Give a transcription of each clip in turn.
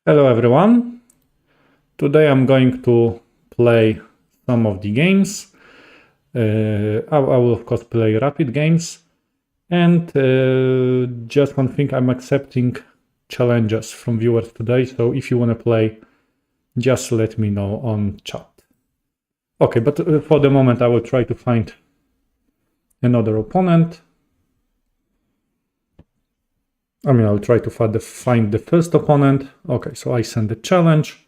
Hello everyone. Today I'm going to play some of the games. I will of course play rapid games, and just one thing, I'm accepting challenges from viewers today, so if you want to play, just let me know on chat. Okay, but for the moment I will try to find another opponent. I'll try to find the first opponent. Okay, so I send the challenge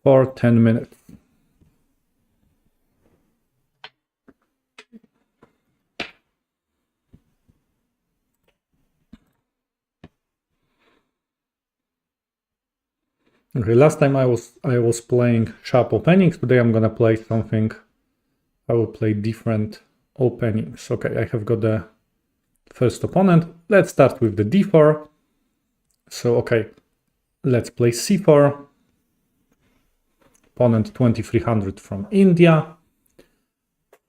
for 10 minutes. Okay, last time I was playing sharp openings. Today I'm gonna play something. I will play different openings. Okay, I have got the first opponent. Let's start with the d4. So okay, let's play c4. Opponent 2300 from India.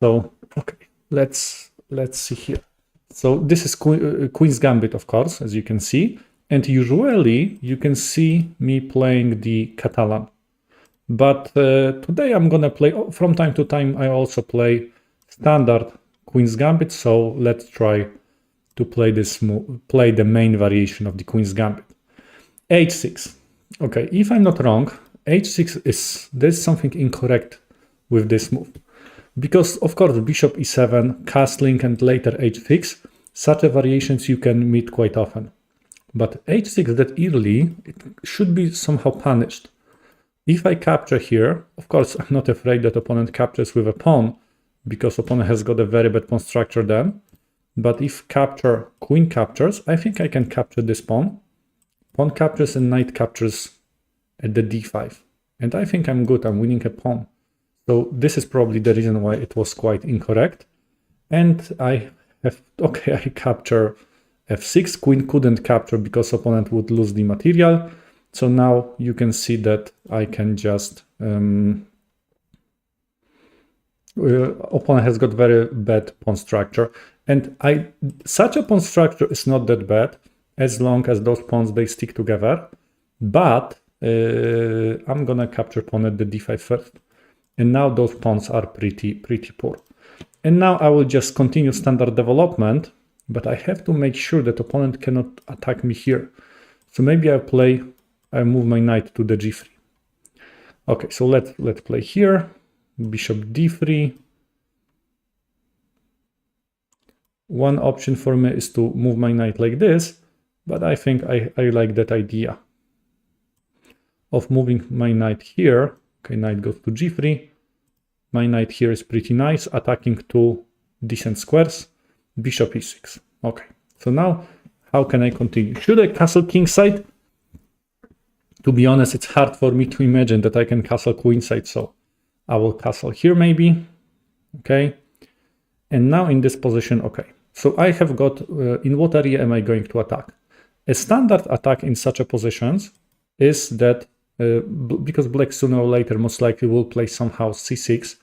So okay, let's see here. So this is Queen's Gambit, of course, as you can see. And usually you can see me playing the Catalan. But today I'm gonna play, from time to time, I also play standard Queen's Gambit. So let's try to play play the main variation of the Queen's Gambit. h6. Okay, if I'm not wrong, h6 there's something incorrect with this move. Because of course bishop e7, castling, and later h6, such a variations you can meet quite often. But h6 that early, it should be somehow punished. If I capture here, of course I'm not afraid that opponent captures with a pawn, because opponent has got a very bad pawn structure then. But if queen captures, I think I can capture this pawn. Pawn captures and knight captures at the d5. And I think I'm good, I'm winning a pawn. So this is probably the reason why it was quite incorrect. And I capture f6, queen couldn't capture because opponent would lose the material. So now you can see that I can just, opponent has got very bad pawn structure. And such a pawn structure is not that bad as long as those pawns, they stick together. But I'm gonna capture pawn at the d5 first. And now those pawns are pretty poor. And now I will just continue standard development, but I have to make sure that opponent cannot attack me here. So maybe I move my knight to the g3. Okay, so let's play here. Bishop d3. One option for me is to move my knight like this, but I think I like that idea of moving my knight here. Okay, knight goes to g3. My knight here is pretty nice, attacking two decent squares. Bishop e6. Okay, so now how can I continue? Should I castle kingside? To be honest, it's hard for me to imagine that I can castle queenside, so I will castle here maybe. Okay, and now in this position, okay. So I have got, in what area am I going to attack? A standard attack in such a positions is that, because black sooner or later most likely will play somehow c6,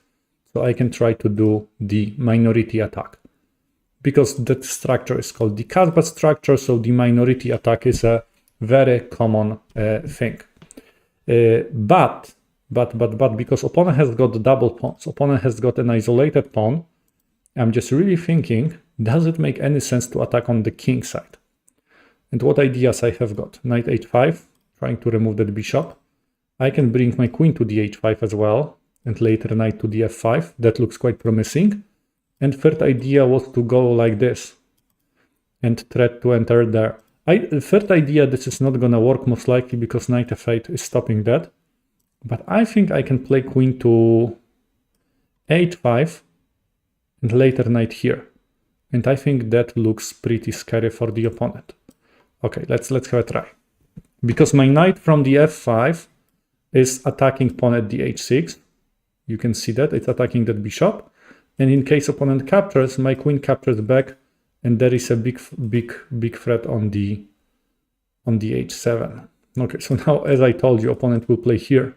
so I can try to do the minority attack. Because that structure is called the Casbah structure, so the minority attack is a very common thing. But because opponent has got double pawns, opponent has got an isolated pawn, I'm just really thinking, does it make any sense to attack on the king side? And what ideas I have got? Knight h5, trying to remove that bishop. I can bring my queen to the h5 as well, and later knight to the f5. That looks quite promising. And third idea was to go like this and try to enter there. Third idea, this is not gonna work most likely because knight f8 is stopping that. But I think I can play queen to h5 and later knight here. And I think that looks pretty scary for the opponent. Okay, let's have a try. Because my knight from the f5 is attacking pawn at the h6. You can see that it's attacking that bishop. And in case opponent captures, my queen captures back, and there is a big threat on the h7. Okay, so now, as I told you, opponent will play here,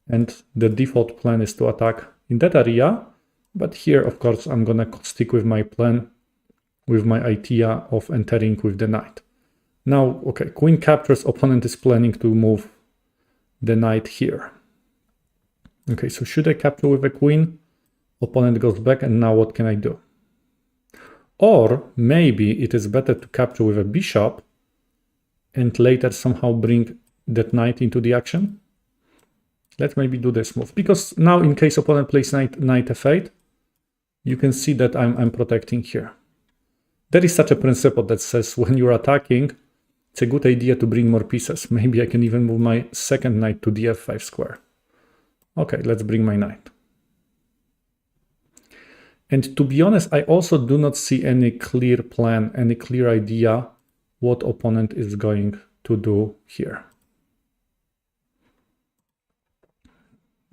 and the default plan is to attack in that area. But here, of course, I'm gonna stick with my plan, with my idea of entering with the knight. Now, okay, queen captures, opponent is planning to move the knight here. Okay, so should I capture with a queen? Opponent goes back, and now what can I do? Or maybe it is better to capture with a bishop and later somehow bring that knight into the action. Let's maybe do this move, because now in case opponent plays knight f8, you can see that I'm protecting here. There is such a principle that says when you're attacking, it's a good idea to bring more pieces. Maybe I can even move my second knight to the f5 square. Okay, let's bring my knight. And to be honest, I also do not see any clear plan, any clear idea what opponent is going to do here.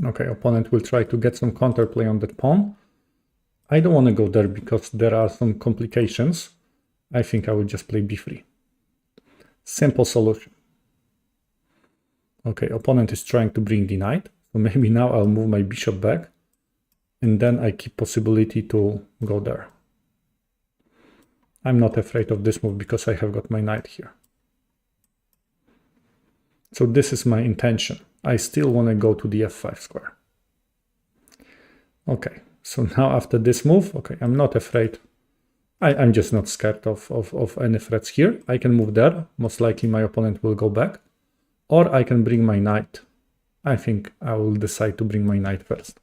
Okay, opponent will try to get some counterplay on that pawn. I don't want to go there because there are some complications. I think I will just play b3. Simple solution. Okay, opponent is trying to bring the knight. So maybe now I'll move my bishop back. And then I keep possibility to go there. I'm not afraid of this move because I have got my knight here. So this is my intention. I still want to go to the f5 square. Okay, so now after this move, okay, I'm not afraid. I'm just not scared of any threats here. I can move there. Most likely my opponent will go back. Or I can bring my knight. I think I will decide to bring my knight first.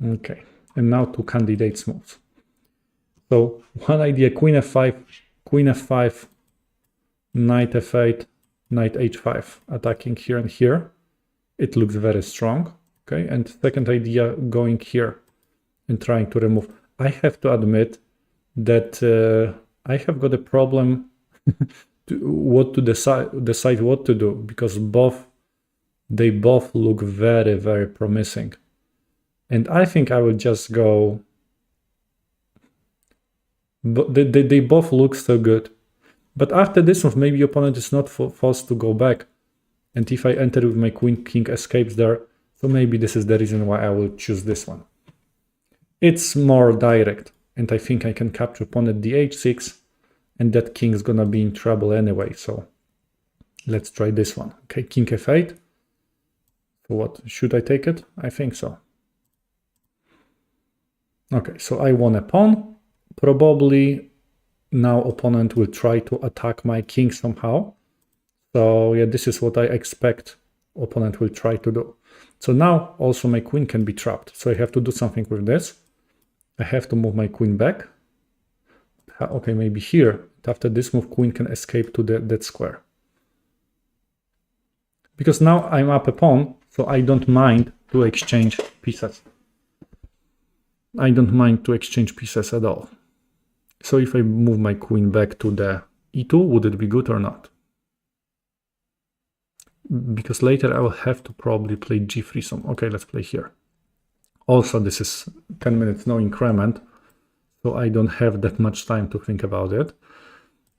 Okay, and now two candidates moves. So one idea, queen f5, knight f8, knight h5, attacking here and here. It looks very strong. Okay, and second idea, going here and trying to remove. I have to admit that I have got a problem to decide what to do, because they both look very, very promising. And I think I will just go, but they both look so good. But after this move, maybe opponent is not forced to go back. And if I enter with my queen, king escapes there. So maybe this is the reason why I will choose this one. It's more direct. And I think I can capture pawn at the h6. And that king is gonna be in trouble anyway. So let's try this one. Okay, king f8. So what, should I take it? I think so. Okay, so I won a pawn. Probably now opponent will try to attack my king somehow. So yeah, this is what I expect opponent will try to do. So now also my queen can be trapped. So I have to do something with this. I have to move my queen back. Okay, maybe here. After this move, queen can escape to that square. Because now I'm up a pawn, so I don't mind to exchange pieces. I don't mind to exchange pieces at all. So if I move my queen back to the e2, would it be good or not? Because later I will have to probably play g3 some. Okay, let's play here. Also, this is 10 minutes, no increment, so I don't have that much time to think about it.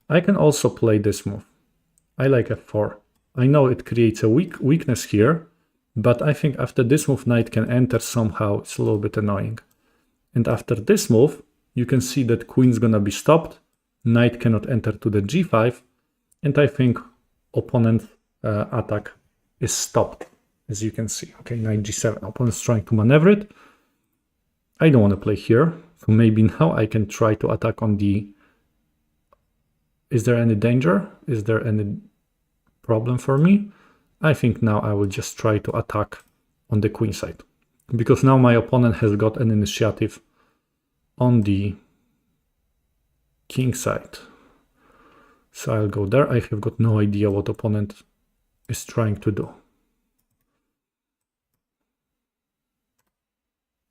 I can also play this move. I like f4. I know it creates a weakness here, but I think after this move, knight can enter somehow. It's a little bit annoying. And after this move, you can see that queen's gonna be stopped. Knight cannot enter to the g5. And I think opponent's attack is stopped, as you can see. Okay, knight g7. Opponent's trying to maneuver it. I don't want to play here. So maybe now I can try to attack on the... Is there any danger? Is there any problem for me? I think now I will just try to attack on the queen side. Because now my opponent has got an initiative on the king side. So I'll go there. I have got no idea what opponent is trying to do.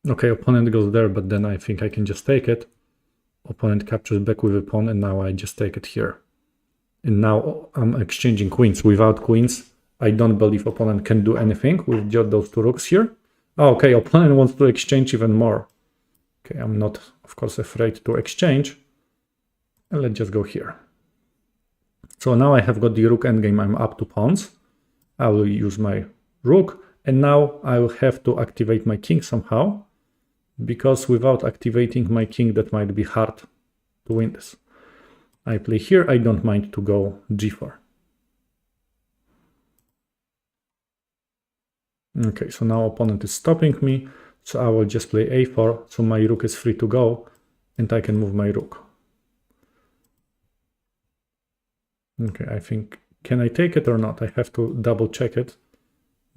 Okay, opponent goes there, but then I think I can just take it. Opponent captures back with a pawn, and now I just take it here. And now I'm exchanging queens. Without queens, I don't believe opponent can do anything with just those two rooks here. Oh, okay, opponent wants to exchange even more. Okay, I'm not, of course, afraid to exchange. And let's just go here. So now I have got the rook endgame. I'm up to pawns. I will use my rook. And now I will have to activate my king somehow, because without activating my king, that might be hard to win this. I play here. I don't mind to go g4. Okay, so now opponent is stopping me. So I will just play a4. So my rook is free to go and I can move my rook. Okay, I think, can I take it or not? I have to double check it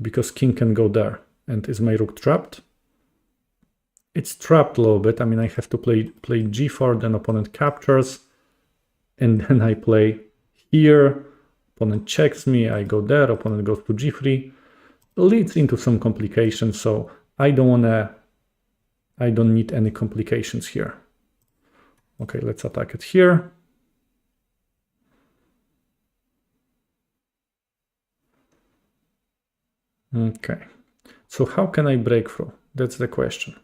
because king can go there. And is my rook trapped? It's trapped a little bit. I mean, I have to play g4, then opponent captures. And then I play here. Opponent checks me. I go there. Opponent goes to g3. Leads into some complications. So I don't need any complications here. Okay, let's attack it here. Okay, so how can I break through? That's the question.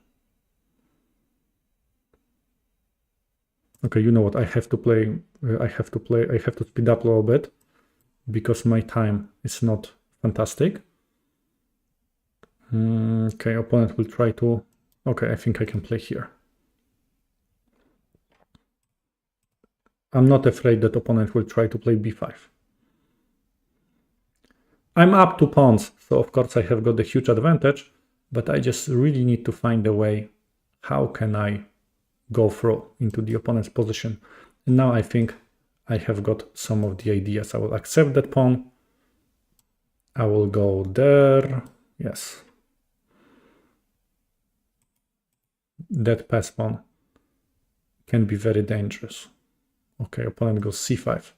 Okay, you know what? I have to speed up a little bit because my time is not fantastic. Okay, opponent will try to... Okay, I think I can play here. I'm not afraid that opponent will try to play b5. I'm up 2 pawns, so of course I have got a huge advantage, but I just really need to find a way how can I go through into the opponent's position. And now I think I have got some of the ideas. I will accept that pawn. I will go there. Yes. That pass pawn can be very dangerous. Okay, opponent goes c5.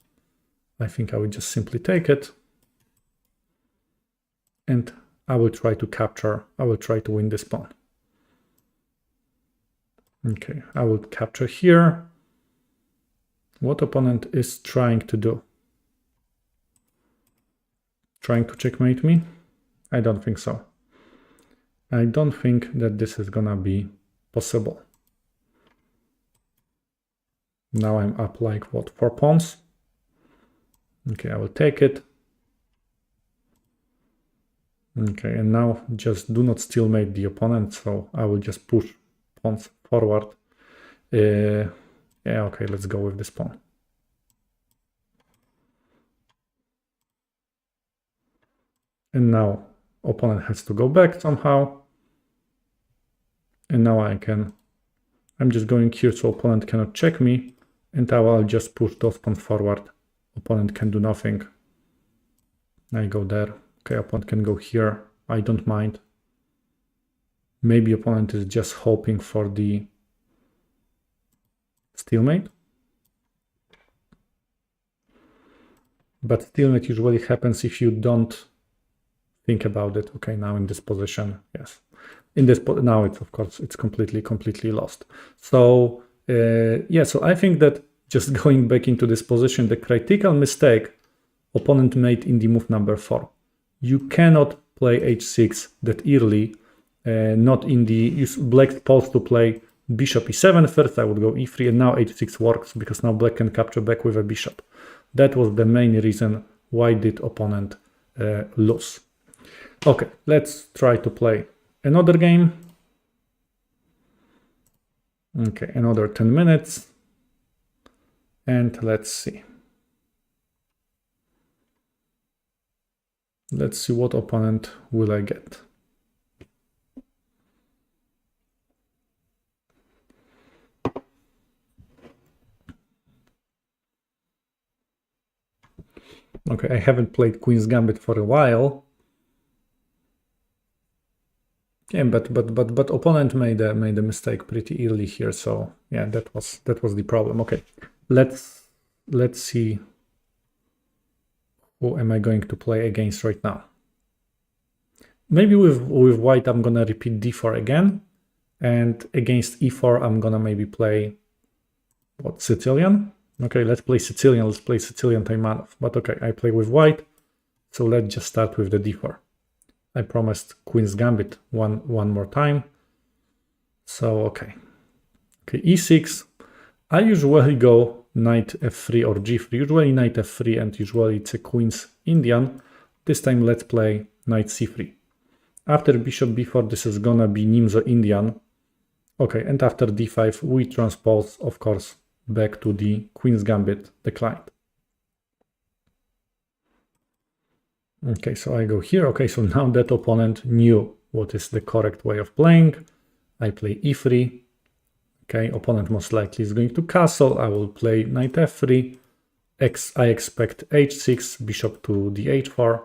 I think I will just simply take it. And I will try to capture, I will try to win this pawn. Okay, I will capture here. What opponent is trying to do? Trying to checkmate me? I don't think so. I don't think that this is gonna be possible. Now I'm up like, what, 4 pawns? Okay, I will take it. Okay, and now just do not stalemate the opponent, so I will just push pawns forward. Yeah, okay, let's go with this pawn. And now opponent has to go back somehow. And now I'm just going here so opponent cannot check me, and I will just push those pawns forward. Opponent can do nothing. I go there. Okay, opponent can go here. I don't mind. Maybe opponent is just hoping for the stalemate. But stalemate usually happens if you don't think about it. Okay, now in this position, yes. In this now it's, of course, it's completely lost. So yeah, so I think that just going back into this position, the critical mistake opponent made in the move number 4. You cannot play h6 that early, not in the... Black's supposed to play bishop e7 first, I would go e3, and now h6 works because now black can capture back with a bishop. That was the main reason why did opponent lose. Okay, let's try to play another game. Okay, another 10 minutes. And let's see. Let's see what opponent will I get. Okay, I haven't played Queen's Gambit for a while. Yeah, but opponent made a mistake pretty early here, so yeah, that was the problem. Okay, let's see. Who am I going to play against right now? Maybe with white I'm gonna repeat d4 again, and against e4 I'm gonna maybe play what, Sicilian? Okay, let's play Sicilian. Let's play Sicilian Taimanov. But okay, I play with white, so let's just start with the d4. I promised Queen's Gambit one more time. So okay, e6. I usually go knight f3 or g3. Usually knight f3, and usually it's a Queen's Indian. This time let's play knight c3. After bishop b4, this is gonna be Nimzo Indian. Okay, and after d5, we transpose, of course, back to the Queen's Gambit, the client. Okay, so I go here. Okay, so now that opponent knew what is the correct way of playing. I play e3. Okay, opponent most likely is going to castle. I will play knight f3. I expect h6, bishop to the h4.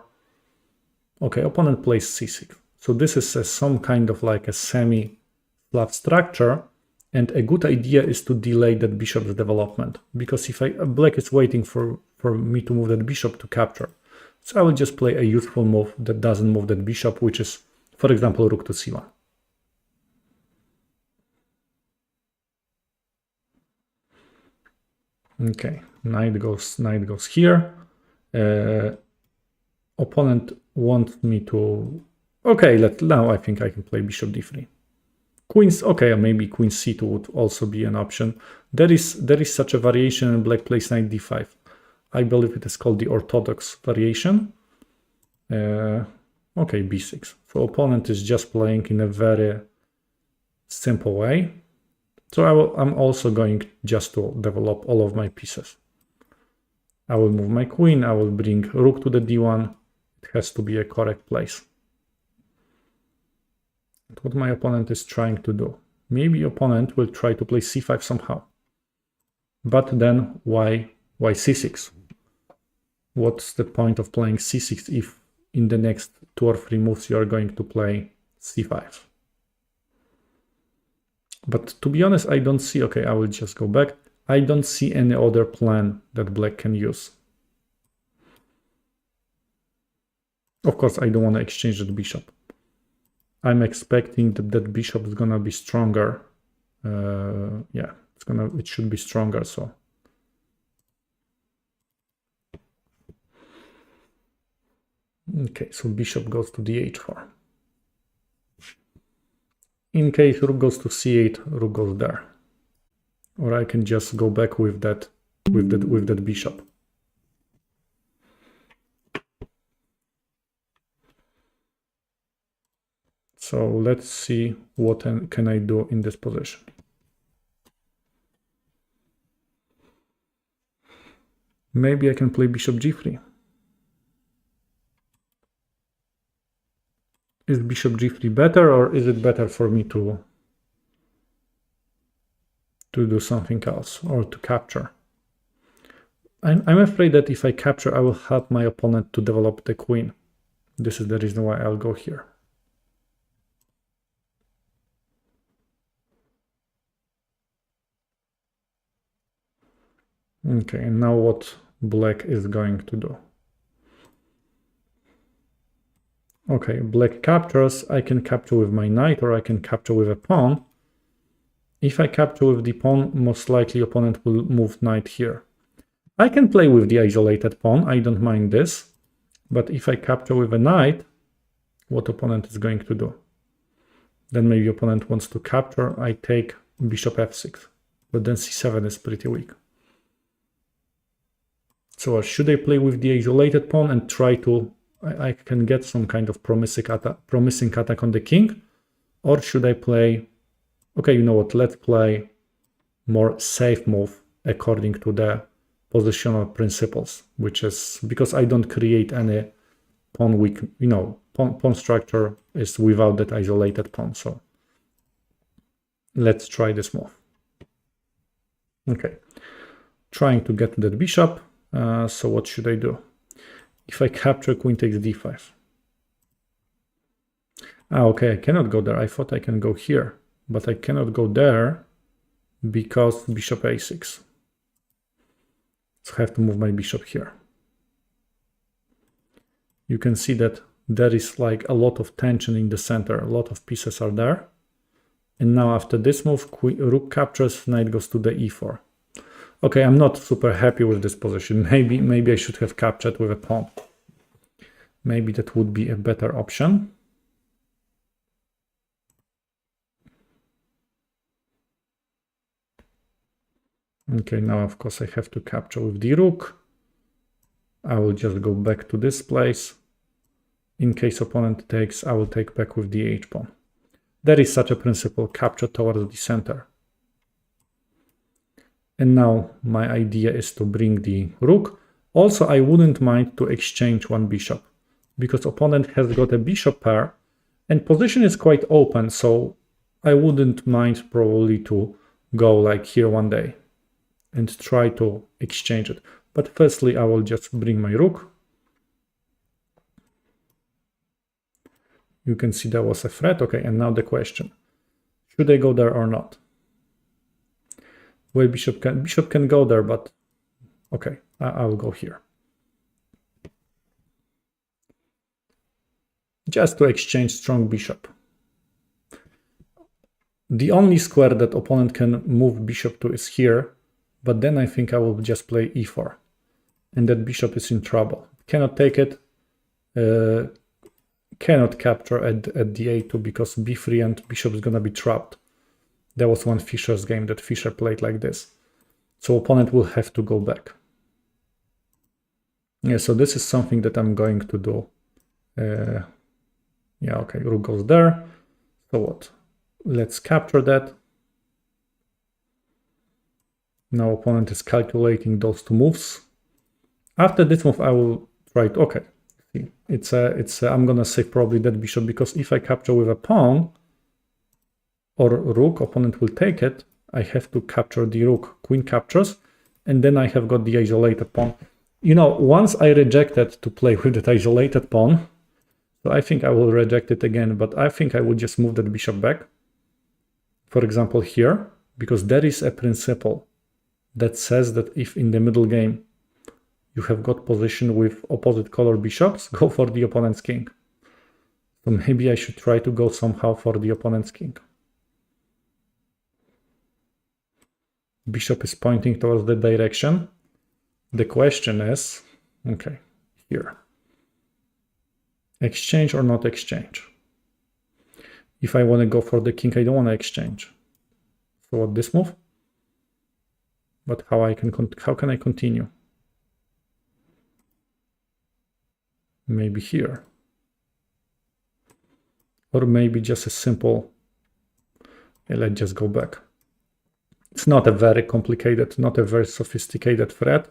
Okay, opponent plays c6. So this is some kind of like a semi-flat structure. And a good idea is to delay that bishop's development. Because if black is waiting for me to move that bishop to capture. So I will just play a useful move that doesn't move that bishop, which is, for example, rook to c1. Okay, knight goes here. Opponent wants me to... Okay, now I think I can play bishop d3. Queen's, okay, maybe queen c2 would also be an option. There is such a variation in black plays knight d5. I believe it is called the orthodox variation. Okay, b6. So opponent is just playing in a very simple way. So I'm also going just to develop all of my pieces. I will move my queen. I will bring rook to the d1. It has to be a correct place. And what my opponent is trying to do. Maybe opponent will try to play c5 somehow. But then why c6? What's the point of playing c6 if in the next 2 or 3 moves you are going to play c5? But to be honest, I don't see... Okay, I will just go back. I don't see any other plan that black can use. Of course, I don't want to exchange that bishop. I'm expecting that that bishop is gonna be stronger. Yeah, it should be stronger, so... Okay, so bishop goes to d8-4. In case rook goes to c8, rook goes there. Or I can just go back with that bishop. So let's see what can I do in this position. Maybe I can play bishop g3. Is bishop g3 better, or is it better for me to do something else or to capture? I'm afraid that if I capture, I will help my opponent to develop the queen. This is the reason why I'll go here. Okay, and now what black is going to do? Okay, black captures. I can capture with my knight, or I can capture with a pawn. If I capture with the pawn, most likely opponent will move knight here. I can play with the isolated pawn, I don't mind this. But if I capture with a knight, what opponent is going to do? Then maybe opponent wants to capture, I take bishop f6. But then c7 is pretty weak. So should I play with the isolated pawn and try to... I can get some kind of promising attack on the king? Or should I play... Okay, you know what, let's play more safe move according to the positional principles, which is because I don't create any pawn weak, pawn structure is without that isolated pawn. So let's try this move. Okay, trying to get to that bishop. So what should I do? If I capture, queen takes d5. Okay, I cannot go there. I thought I can go here, but I cannot go there because bishop a6. So I have to move my bishop here. You can see that there is like a lot of tension in the center. A lot of pieces are there. And now after this move, rook captures, knight goes to the e4. Okay, I'm not super happy with this position. Maybe I should have captured with a pawn. Maybe that would be a better option. Okay, now of course I have to capture with the rook. I will just go back to this place. In case opponent takes, I will take back with the h-pawn. There is such a principle, capture towards the center. And now my idea is to bring the rook. Also, I wouldn't mind to exchange one bishop, because opponent has got a bishop pair, and position is quite open, so I wouldn't mind probably to go like here one day and try to exchange it. But firstly, I will just bring my rook. You can see there was a threat. Okay, and now the question, should I go there or not? Well, bishop can go there, but okay, I will go here. Just to exchange strong bishop. The only square that opponent can move bishop to is here, but then I think I will just play e4. And that bishop is in trouble. Cannot take it, cannot capture at the a2 because b3 and bishop is gonna be trapped. There was one Fischer's game that Fischer played like this. So opponent will have to go back. Yeah, so this is something that I'm going to do. Yeah, okay, rook goes there. So what? Let's capture that. Now opponent is calculating those two moves. After this move, I will try to, okay. See, I'm gonna save probably that bishop, because if I capture with a pawn or rook, opponent will take it. I have to capture the rook. Queen captures, and then I have got the isolated pawn. You know, once I rejected to play with that isolated pawn, so I think I will reject it again, but I think I would just move that bishop back. For example, here, because there is a principle that says that if in the middle game you have got position with opposite color bishops, go for the opponent's king. So maybe I should try to go somehow for the opponent's king. Bishop is pointing towards the direction. The question is, okay, here. Exchange or not exchange? If I want to go for the king, I don't want to exchange. So what, this move? But how can I continue? Maybe here. Or maybe just a simple, let's just go back. It's not a very complicated, not a very sophisticated threat.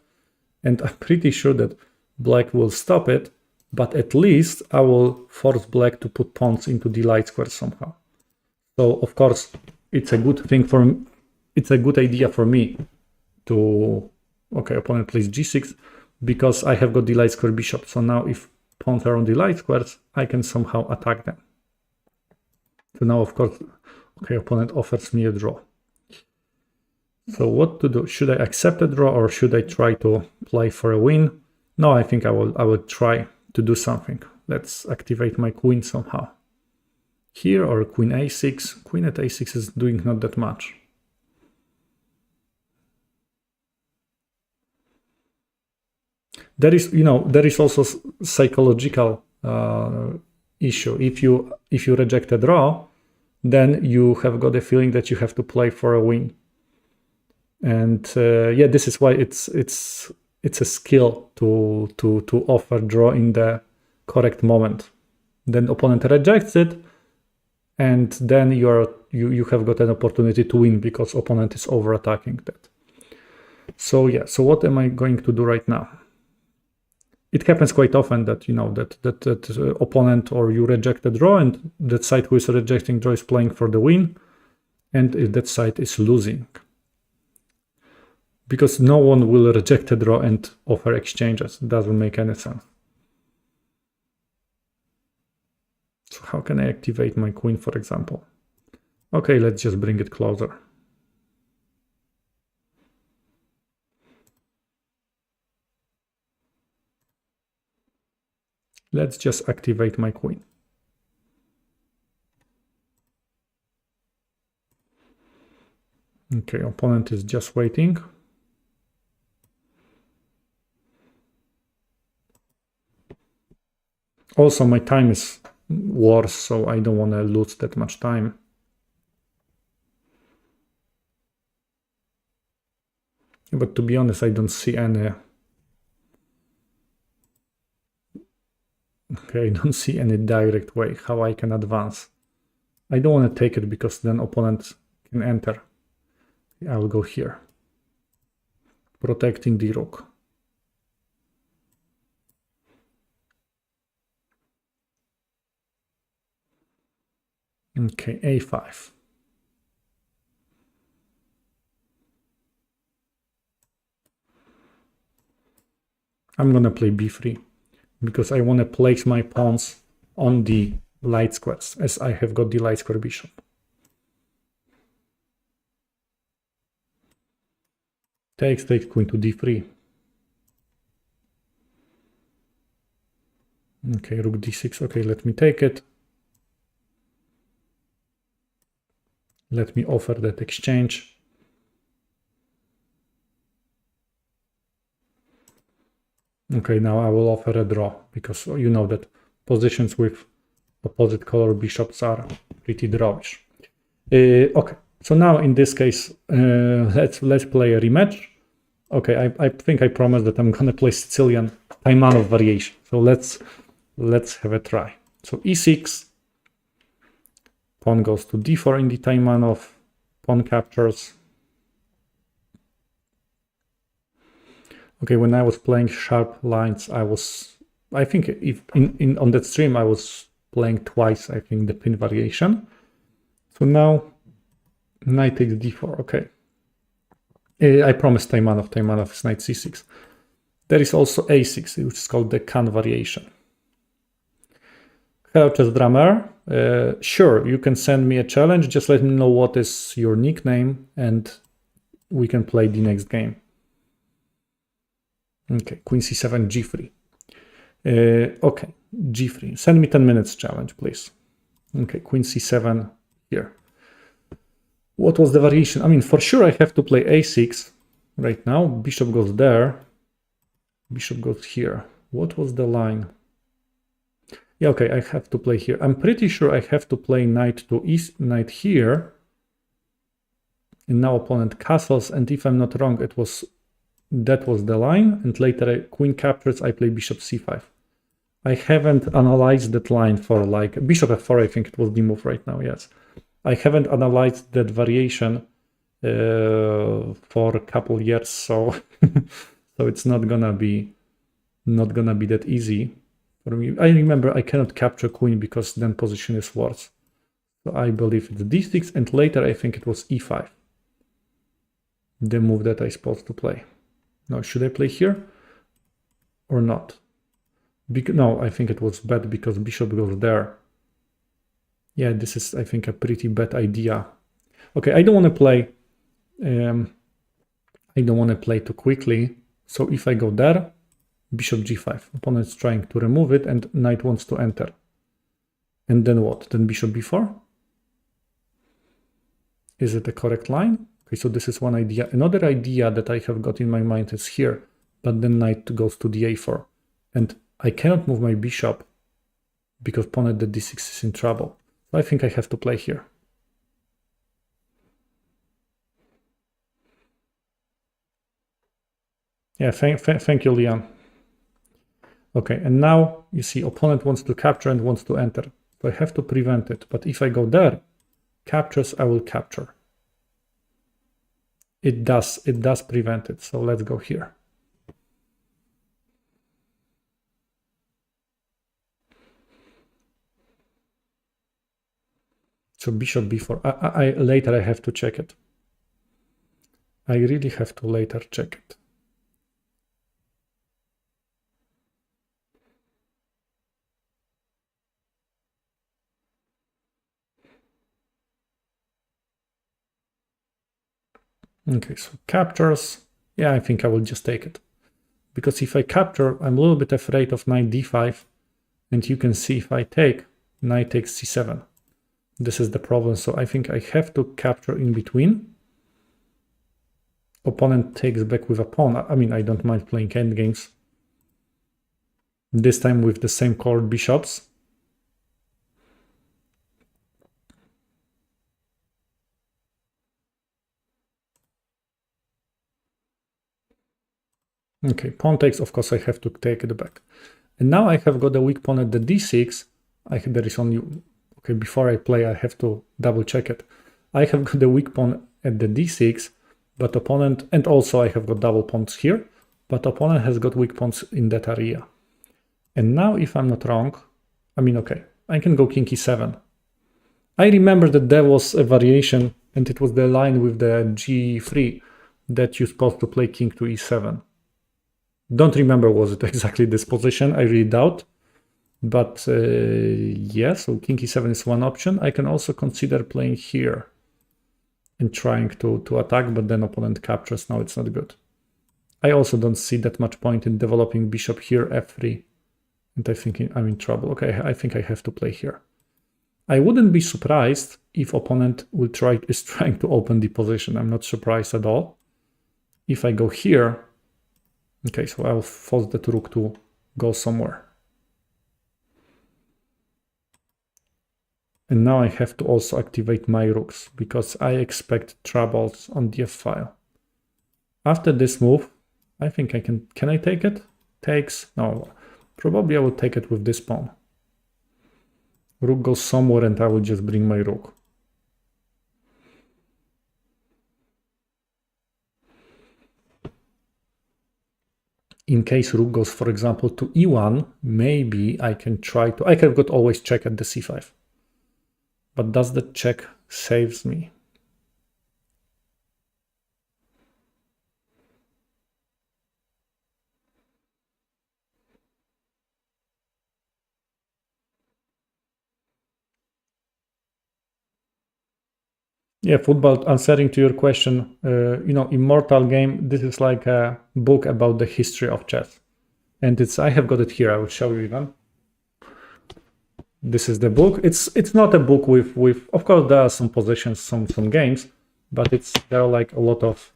And I'm pretty sure that black will stop it, but at least I will force black to put pawns into the light square somehow. So of course, it's a good thing for me. It's a good idea for me to, okay, opponent plays g6, because I have got the light square bishop. So now if pawns are on the light squares, I can somehow attack them. So now, of course, okay, opponent offers me a draw. So what to do? Should I accept a draw or should I try to play for a win? No, I think I will try to do something. Let's activate my queen somehow. Here, or queen a6. Queen at a6 is doing not that much. There is, you know, there is also psychological issue. If you reject a draw, then you have got a feeling that you have to play for a win. And yeah, this is why it's a skill to offer draw in the correct moment. Then opponent rejects it, and then you have got an opportunity to win because opponent is over attacking that. So yeah, so what am I going to do right now? It happens quite often that, you know, that opponent or you reject a draw, and that side who is rejecting draw is playing for the win, and that side is losing. Because no one will reject a draw and offer exchanges. It doesn't make any sense. So how can I activate my queen, for example? Okay, let's just bring it closer. Let's just activate my queen. Okay, opponent is just waiting. Also, my time is worse, so I don't want to lose that much time. But to be honest, I don't see any Okay, I don't see any direct way how I can advance. I don't want to take it because then opponent can enter. I will go here, protecting the rook. Okay, a5. I'm gonna play b3 because I want to place my pawns on the light squares, as I have got the light square bishop. Takes queen to d3. Okay, rook d6. Okay, let me take it. Let me offer that exchange. Okay, now I will offer a draw because you know that positions with opposite color bishops are pretty drawish. Okay, so now in this case, let's play a rematch. Okay, I think I promised that I'm gonna play Sicilian Taimanov variation. So let's have a try. So e6, pawn goes to d4 in the Taimanov, pawn captures. Okay, when I was playing sharp lines, I think if on that stream I was playing twice, I think, the pin variation. So now knight takes d4. Okay, I promised Taimanov is knight c6. There is also a6, which is called the Khan variation. Hello, chess drummer. Sure, you can send me a challenge. Just let me know what is your nickname, and we can play the next game. Okay, queen c7, g3. Okay, g3. Send me 10 minutes challenge, please. Okay, queen c7 here. What was the variation? I mean, for sure I have to play a6 right now. Bishop goes there. Bishop goes here. What was the line? Yeah, okay, I have to play here. I'm pretty sure I have to play knight to east, knight here. And now opponent castles, and if I'm not wrong, that was the line, and later queen captures, I play bishop c5. I haven't analyzed that line for like bishop f4, I think it was the move right now, yes. I haven't analyzed that variation for a couple years, so so it's not gonna be that easy for me. I remember I cannot capture queen because then position is worse. So I believe it's d6, and later I think it was e5. The move that I'm supposed to play. Now, should I play here or not? No, I think it was bad because bishop goes there. Yeah, this is, I think, a pretty bad idea. Okay, I don't want to play. I don't want to play too quickly. So if I go there, bishop g5. Opponent's trying to remove it, and knight wants to enter. And then what? Then bishop b4. Is it the correct line? Okay, so this is one idea. Another idea that I have got in my mind is here, but then knight goes to the a4. And I cannot move my bishop because pawn at the d6 is in trouble. So I think I have to play here. Yeah, thank you, Leon. Okay, and now you see opponent wants to capture and wants to enter. So I have to prevent it. But if I go there, captures, I will capture. It does prevent it. So let's go here. So bishop b4. Later I have to check it. I really have to later check it. Okay, so captures. Yeah, I think I will just take it. Because if I capture, I'm a little bit afraid of knight d5. And you can see if I take, knight takes c7. This is the problem. So I think I have to capture in between. Opponent takes back with a pawn. I mean, I don't mind playing endgames. This time with the same colored bishops. Okay, pawn takes, of course I have to take it back. And now I have got a weak pawn at the d6. There is only, okay, before I play, I have to double check it. I have got a weak pawn at the d6, but opponent, and also I have got double pawns here, but opponent has got weak pawns in that area. And now, if I'm not wrong, I mean, okay, I can go king e7. I remember that there was a variation, and it was the line with the g3 that you're supposed to play king to e7. Don't remember was it exactly this position, I really doubt. But yeah, so king e7 is one option. I can also consider playing here and trying to attack, but then opponent captures. Now it's not good. I also don't see that much point in developing bishop here, f3. And I think I'm in trouble. Okay, I think I have to play here. I wouldn't be surprised if opponent is trying to open the position. I'm not surprised at all. If I go here, okay, so I'll force the rook to go somewhere. And now I have to also activate my rooks because I expect troubles on the f-file. After this move, I think I can I take it? Takes, no, probably I will take it with this pawn. Rook goes somewhere and I will just bring my rook. In case rook goes, for example, to e1, maybe I can try to, I have got always check at the c5. But does the check saves me? Yeah, football, answering to your question, you know, Immortal Game, this is like a book about the history of chess. And I have got it here, I will show you even. This is the book. It's not a book with of course there are some positions, some games, but there are like a lot of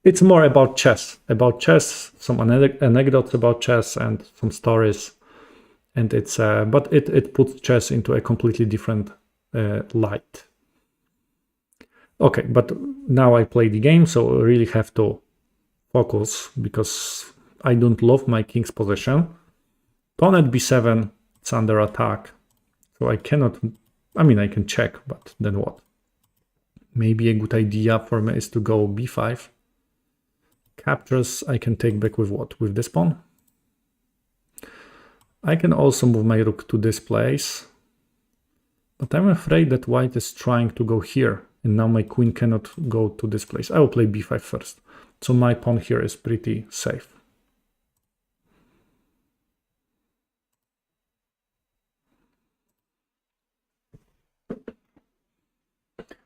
it's more about chess, some anecdotes about chess and some stories, and it's but it puts chess into a completely different light. Okay, but now I play the game, so I really have to focus because I don't love my king's position. Pawn at b7, it's under attack, so I cannot, I mean I can check, but then what? Maybe a good idea for me is to go b5. Captures, I can take back with what? With this pawn. I can also move my rook to this place, but I'm afraid that white is trying to go here, and now my queen cannot go to this place. I will play b5 first, so my pawn here is pretty safe.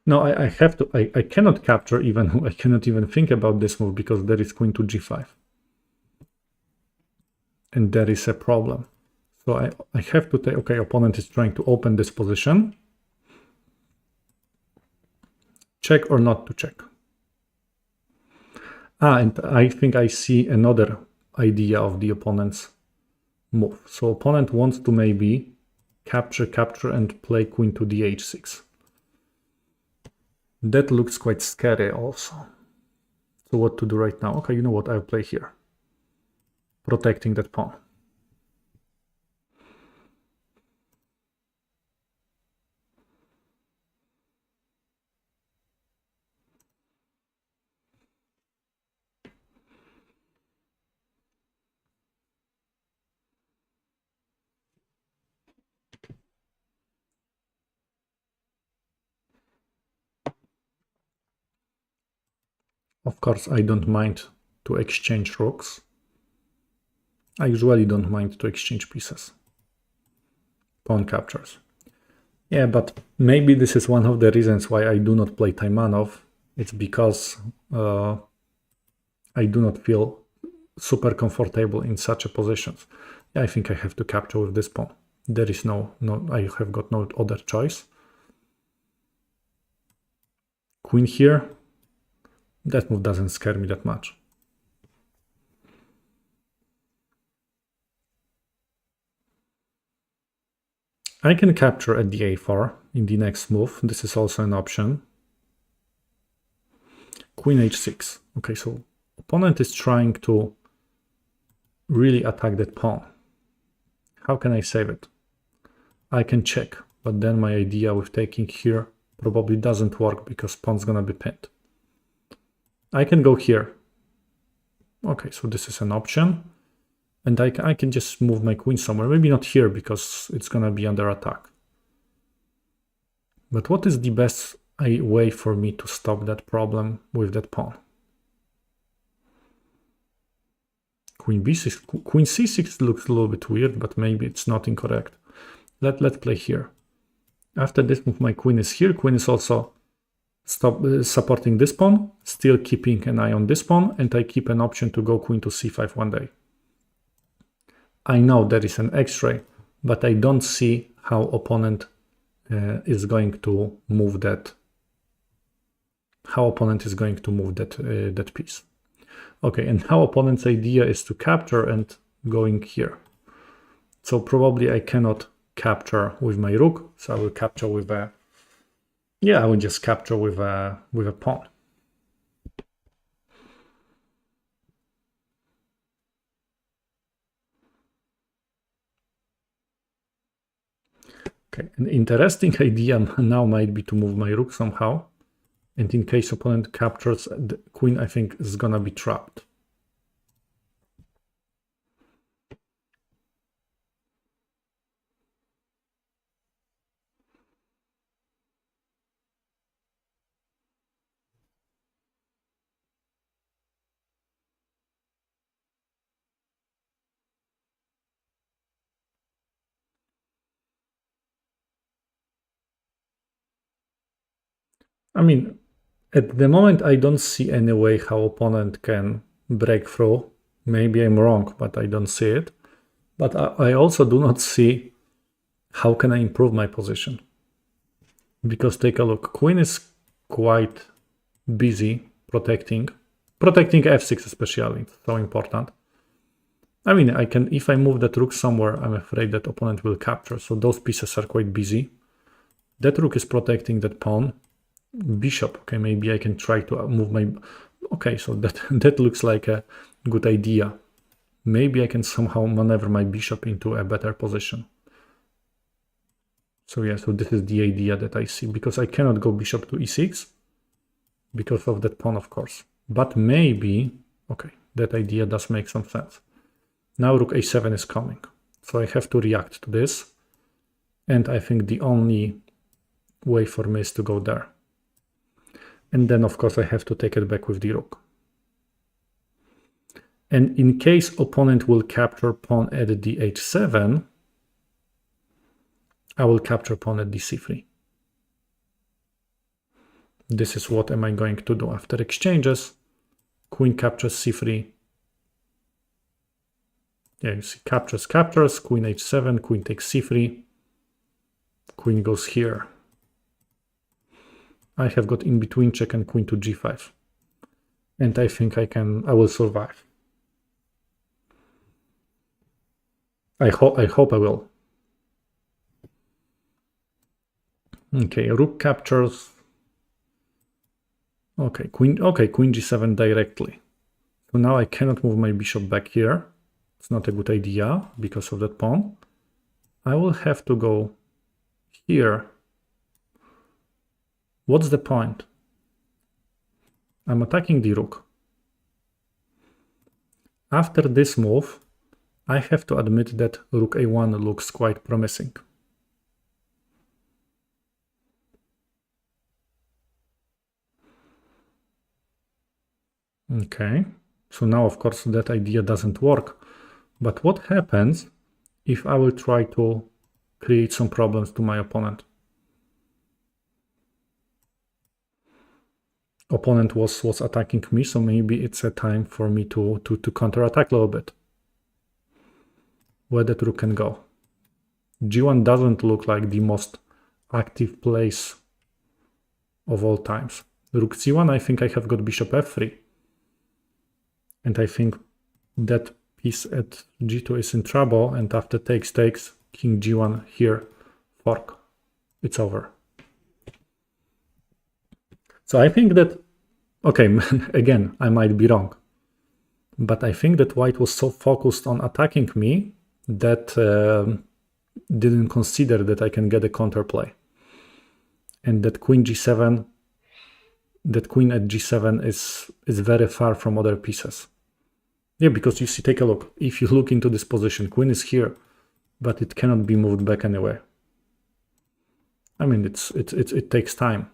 No, I have to, I cannot capture even, I cannot even think about this move because there is queen to g5. And there is a problem. So I have to take, okay, opponent is trying to open this position. Check or not to check. And I think I see another idea of the opponent's move. So opponent wants to maybe capture and play queen to the h6. That looks quite scary also. So what to do right now? Okay, you know what? I'll play here. Protecting that pawn. Of course, I don't mind to exchange rooks. I usually don't mind to exchange pieces. Pawn captures. Yeah, but maybe this is one of the reasons why I do not play Taimanov. It's because I do not feel super comfortable in such a positions. Yeah, I think I have to capture with this pawn. There is no, I have got no other choice. Queen here. That move doesn't scare me that much. I can capture at the a4 in the next move. This is also an option. Queen h6. Okay, so opponent is trying to really attack that pawn. How can I save it? I can check, but then my idea with taking here probably doesn't work because pawn's gonna be pinned. I can go here. Okay, so this is an option. And I can just move my queen somewhere. Maybe not here because it's gonna be under attack. But what is the best way for me to stop that problem with that pawn? Queen b6, queen c6 looks a little bit weird, but maybe it's not incorrect. Let's play here. After this move, my queen is here. Queen is also supporting this pawn, still keeping an eye on this pawn, and I keep an option to go queen to c5 one day. I know there is an x-ray, but I don't see how opponent is going to move that. How opponent is going to move that piece. Okay, and how opponent's idea is to capture and going here. So probably I cannot capture with my rook, so I will capture with a, yeah, I will just capture with a pawn. Okay, an interesting idea now might be to move my rook somehow. And in case opponent captures, the queen, I think, is gonna be trapped. I mean, at the moment, I don't see any way how opponent can break through. Maybe I'm wrong, but I don't see it. But I also do not see how can I improve my position. Because take a look, queen is quite busy protecting f6 especially, it's so important. I mean, I can, if I move that rook somewhere, I'm afraid that opponent will capture, so those pieces are quite busy. That rook is protecting that pawn. Bishop, okay, maybe I can try to move my, okay, so that looks like a good idea. Maybe I can somehow maneuver my bishop into a better position. So yeah, so this is the idea that I see, because I cannot go bishop to e6 because of that pawn, of course. But maybe, okay, that idea does make some sense. Now rook a7 is coming, so I have to react to this. And I think the only way for me is to go there. And then, of course, I have to take it back with the rook. And in case opponent will capture pawn at d7, I will capture pawn at dc3. This is what am I going to do after exchanges. Queen captures c3. Yeah, you see, captures, queen h7, queen takes c3. Queen goes here. I have got in between check and queen to g5. And I think I will survive. I hope I will. Okay, rook captures. Okay, queen g7 directly. So now I cannot move my bishop back here. It's not a good idea because of that pawn. I will have to go here. What's the point? I'm attacking the rook. After this move, I have to admit that rook a1 looks quite promising. Okay, so now of course that idea doesn't work. But what happens if I will try to create some problems to my opponent? Opponent was attacking me, so maybe it's a time for me to counterattack a little bit. Where that rook can go. G1 doesn't look like the most active place of all times. Rook c1, I think I have got bishop f3. And I think that piece at g2 is in trouble, and after takes, king g1 here, fork. It's over. So I think that, okay, again, I might be wrong. But I think that white was so focused on attacking me that didn't consider that I can get a counterplay. And that queen g7, that queen at g7 is very far from other pieces. Yeah, because you see, take a look. If you look into this position, queen is here, but it cannot be moved back anywhere. I mean, it takes time.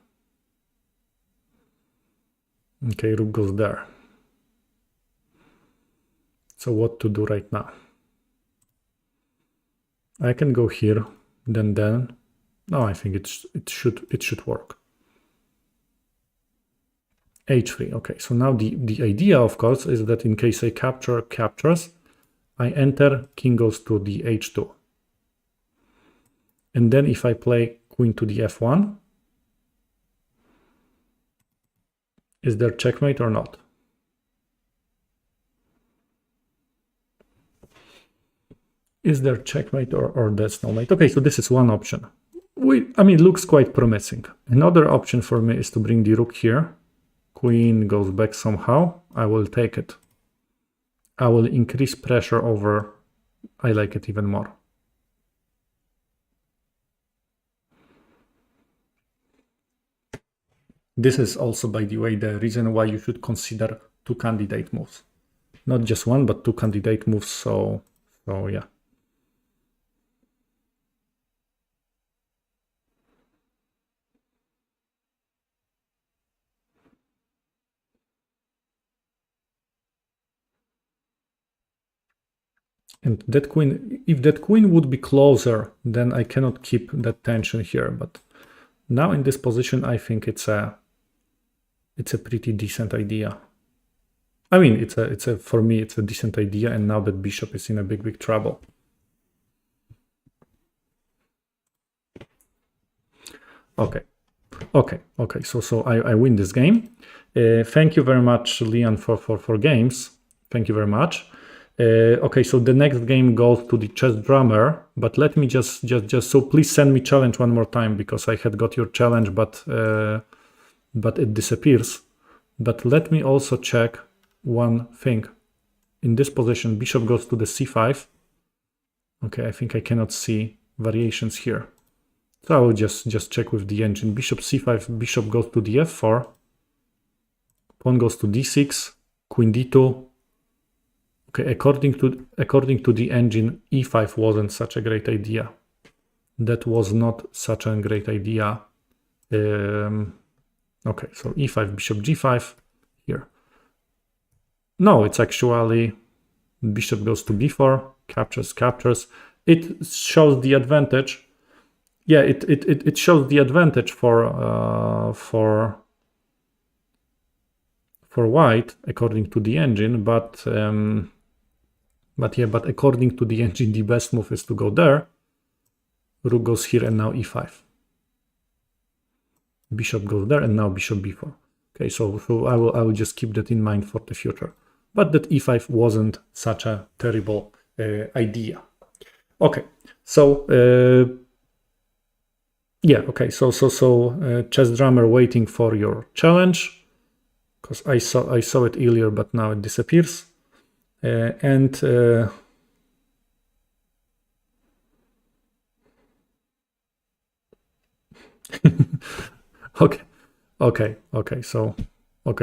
Okay, rook goes there. So what to do right now? I can go here, then. No, I think it should work. h3. Okay, so now the idea, of course, is that in case I captures, I enter, king goes to the h2. And then if I play queen to the f1, is there checkmate or not? Is there checkmate or there's no mate? Okay, so this is one option. I mean, it looks quite promising. Another option for me is to bring the rook here. Queen goes back somehow. I will take it. I will increase pressure over. I like it even more. This is also, by the way, the reason why you should consider two candidate moves. Not just one, but two candidate moves. So yeah. And that queen, if that queen would be closer, then I cannot keep that tension here. But now in this position, I think it's a pretty decent idea. I mean, for me, it's a decent idea. And now that bishop is in a big trouble. Okay. So I win this game. Thank you very much, Leon, for games. Thank you very much. Okay, so the next game goes to the chess drummer, but let me just so please send me challenge one more time, because I had got your challenge, but it disappears. But let me also check one thing. In this position, bishop goes to the c5. Okay, I think I cannot see variations here. So I will just check with the engine. Bishop c5, bishop goes to the f4. Pawn goes to d6, queen d2. Okay, according to the engine, e5 wasn't such a great idea. That was not such a great idea. Okay, so e5, bishop g5 here. No, it's actually bishop goes to b4, captures. It shows the advantage. Yeah, it shows the advantage for white according to the engine, but according to the engine, the best move is to go there. Rook goes here, and now e5. Bishop goes there, and now bishop b4. Okay, so I will just keep that in mind for the future. But that e5 wasn't such a terrible idea. Okay, so yeah, okay, so chess drummer waiting for your challenge, because I saw it earlier, but now it disappears. Okay. So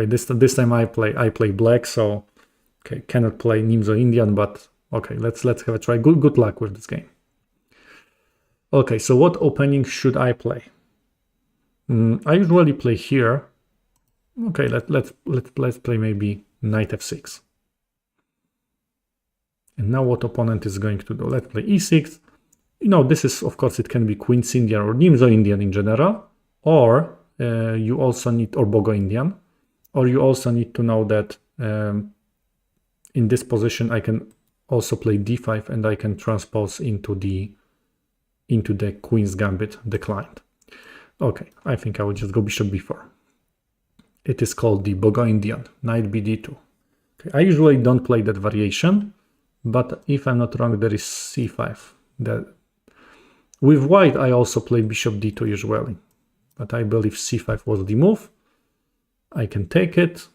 this time I play black. So okay, cannot play Nimzo Indian, but okay, let's have a try. Good luck with this game. Okay, so what opening should I play? I usually play here. Okay, let's play maybe knight f6. And now what opponent is going to do? Let's play e6. You know, this is, of course, it can be Queen's Indian or Nimzo Indian in general, or you also need, or Bogo Indian, or you also need to know that in this position I can also play d5 and I can transpose into the Queen's Gambit declined. Okay, I think I will just go bishop b4. It is called the Bogo Indian, knight bd2. Okay, I usually don't play that variation, but if I'm not wrong, there is c5. With white, I also play bishop d2 usually, but I believe c5 was the move. I can take it.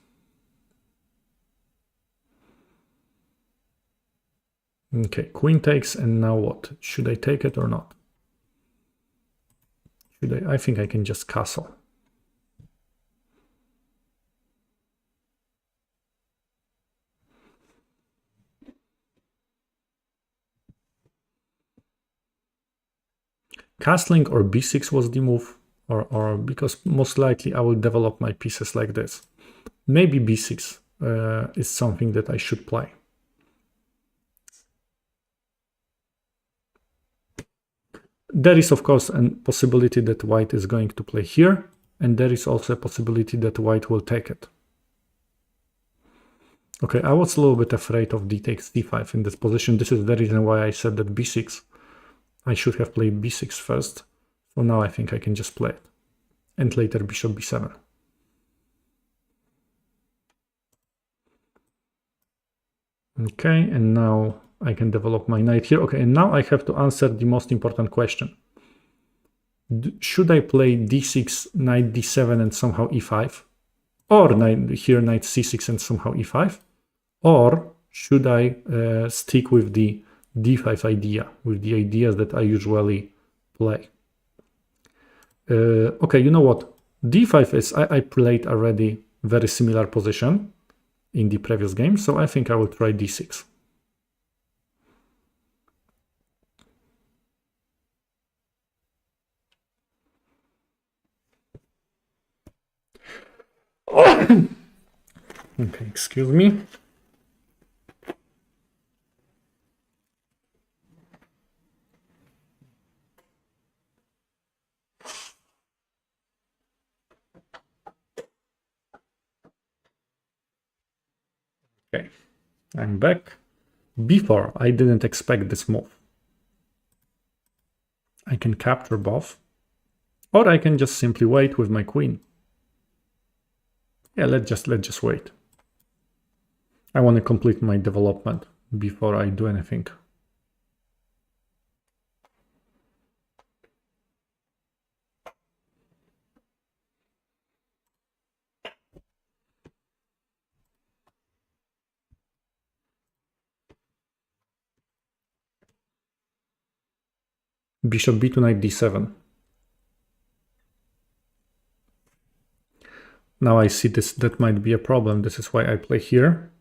Okay, queen takes, and now what? Should I take it or not? Should I think I can just castle. Castling or b6 was the move, or because most likely I will develop my pieces like this. Maybe b6 is something that I should play. There is, of course, a possibility that white is going to play here, and there is also a possibility that white will take it. Okay, I was a little bit afraid of d takes d5 in this position. This is the reason why I said that b6. I should have played b6 first. So now I think I can just play it. And later bishop b7. Okay, and now I can develop my knight here. Okay, and now I have to answer the most important question. Should I play d6, knight d7 and somehow e5? Or here knight c6 and somehow e5? Or should I stick with the d5 idea, with the ideas that I usually play? Okay, you know what? d5 is, I played already very similar position in the previous game, so I think I will try d6. Okay, excuse me. Okay, I'm back. Before, I didn't expect this move. I can capture both, or I can just simply wait with my queen. Yeah, let's just wait. I want to complete my development before I do anything. Bishop b to knight d7. Now I see this, that might be a problem. This is why I play here.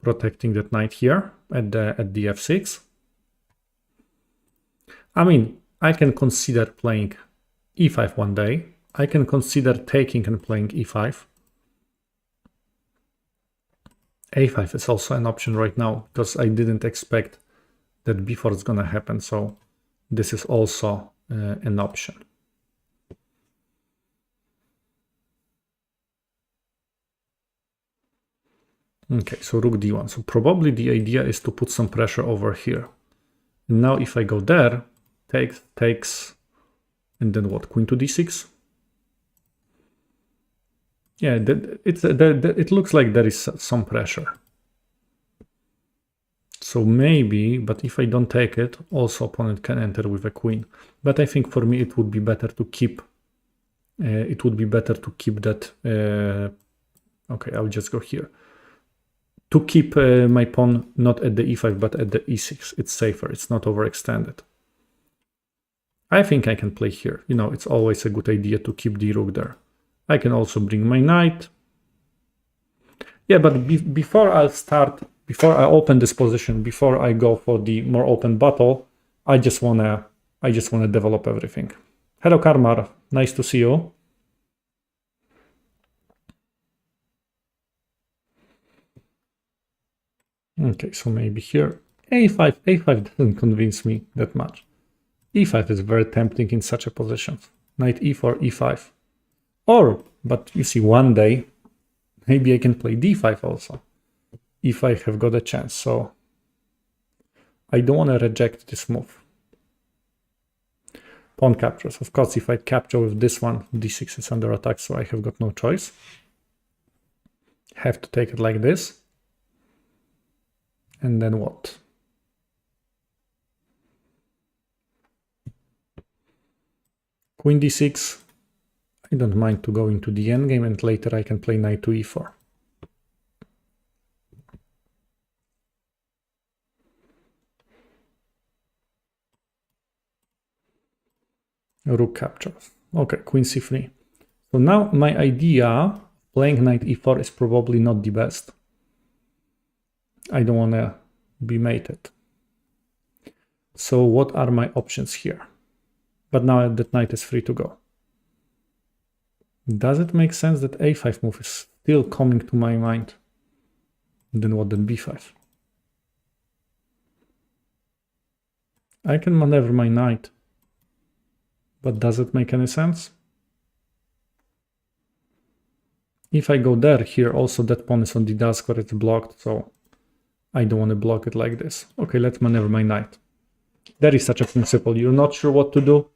Protecting that knight here at the f6. I mean, I can consider playing e5 one day. I can consider taking and playing e5. a5 is also an option right now, because I didn't expect that before it's gonna happen, so this is also an option. Okay, so rook d1. So probably the idea is to put some pressure over here. And now if I go there, takes, and then what? Queen to d6? Yeah, it looks like there is some pressure. So maybe, but if I don't take it, also opponent can enter with a queen. But I think for me it would be better to keep. That. Okay, I'll just go here. To keep my pawn not at the e5 but at the e6. It's safer. It's not overextended. I think I can play here. You know, it's always a good idea to keep the rook there. I can also bring my knight. Yeah, but before I open this position, before I go for the more open battle, I just wanna develop everything. Hello, Karmar. Nice to see you. Okay, so maybe here a5 doesn't convince me that much. e5 is very tempting in such a position. Knight e4, e5. Or, but you see, one day maybe I can play d5 also, if I have got a chance. So I don't want to reject this move. Pawn captures. Of course, if I capture with this one, d6 is under attack, so I have got no choice. Have to take it like this. And then what? Queen d6. I don't mind to go into the endgame, and later I can play knight to e4. Rook captures. Okay, queen c3. So now my idea, playing knight e4, is probably not the best. I don't want to be mated. So what are my options here? But now that knight is free to go. Does it make sense that a5 move is still coming to my mind? Then what then b5? I can maneuver my knight. But does it make any sense? If I go there, here also that pawn is on the desk where it's blocked, so I don't want to block it like this. Okay, let's maneuver my knight. There is such a principle. You're not sure what to do,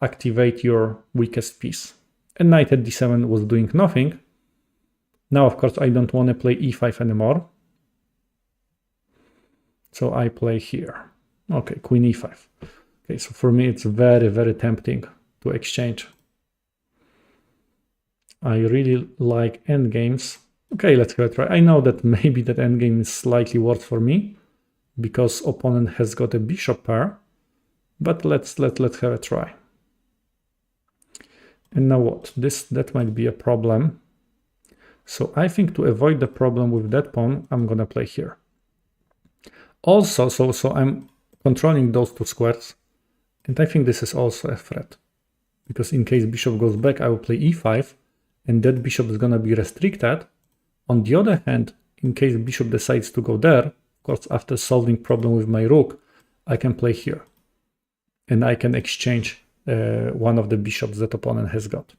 activate your weakest piece. And knight at d7 was doing nothing. Now, of course, I don't want to play e5 anymore. So I play here. Okay, queen e5. Okay, so for me, it's very, very tempting to exchange. I really like endgames. Okay, let's have a try. I know that maybe that endgame is slightly worse for me because opponent has got a bishop pair, but let's have a try. And now what? That might be a problem. So I think to avoid the problem with that pawn, I'm gonna play here. Also, so I'm controlling those two squares. And I think this is also a threat, because in case bishop goes back, I will play e5, and that bishop is going to be restricted. On the other hand, in case bishop decides to go there, of course, after solving problem with my rook, I can play here. And I can exchange one of the bishops that opponent has got.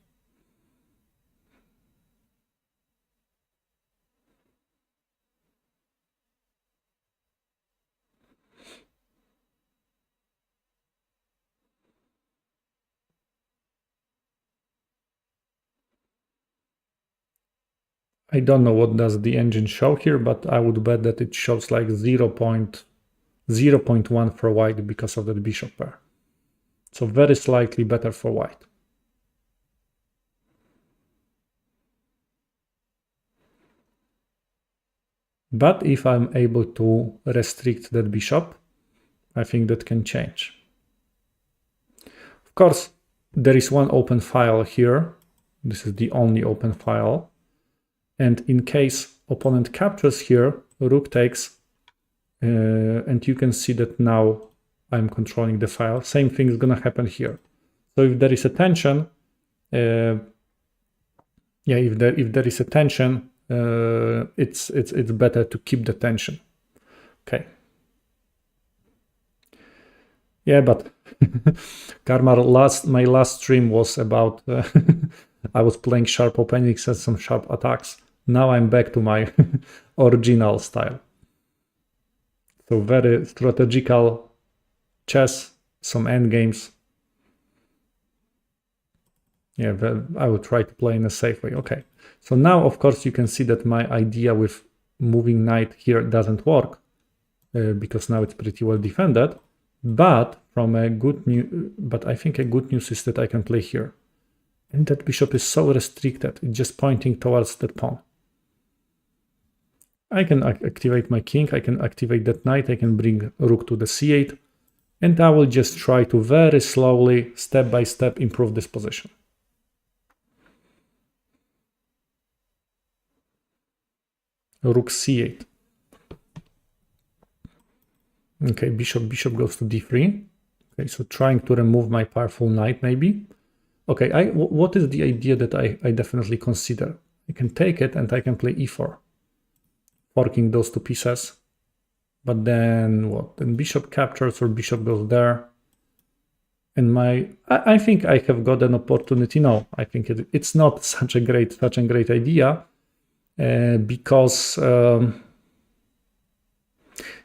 I don't know what does the engine show here, but I would bet that it shows like 0.1 for white because of that bishop pair. So very slightly better for white. But if I'm able to restrict that bishop, I think that can change. Of course, there is one open file here. This is the only open file. And in case opponent captures here, rook takes, and you can see that now I'm controlling the file. Same thing is going to happen here. So if there is a tension, if there is a tension, it's better to keep the tension. Okay. Yeah, but Karma, my last stream was about I was playing sharp openings and some sharp attacks. Now I'm back to my original style. So very strategical chess, some endgames. Yeah, I will try to play in a safe way. Okay, so now of course you can see that my idea with moving knight here doesn't work because now it's pretty well defended. But I think a good news is that I can play here. And that bishop is so restricted, it's just pointing towards that pawn. I can activate my king, I can activate that knight, I can bring rook to the c8, and I will just try to very slowly, step by step, improve this position. Rook c8. Okay, bishop goes to d3. Okay, so trying to remove my powerful knight maybe. Okay, what is the idea that I definitely consider? I can take it and I can play e4, forking those two pieces. But then what? Then bishop captures or bishop goes there. And I think I have got an opportunity. No, I think it's not such a great idea because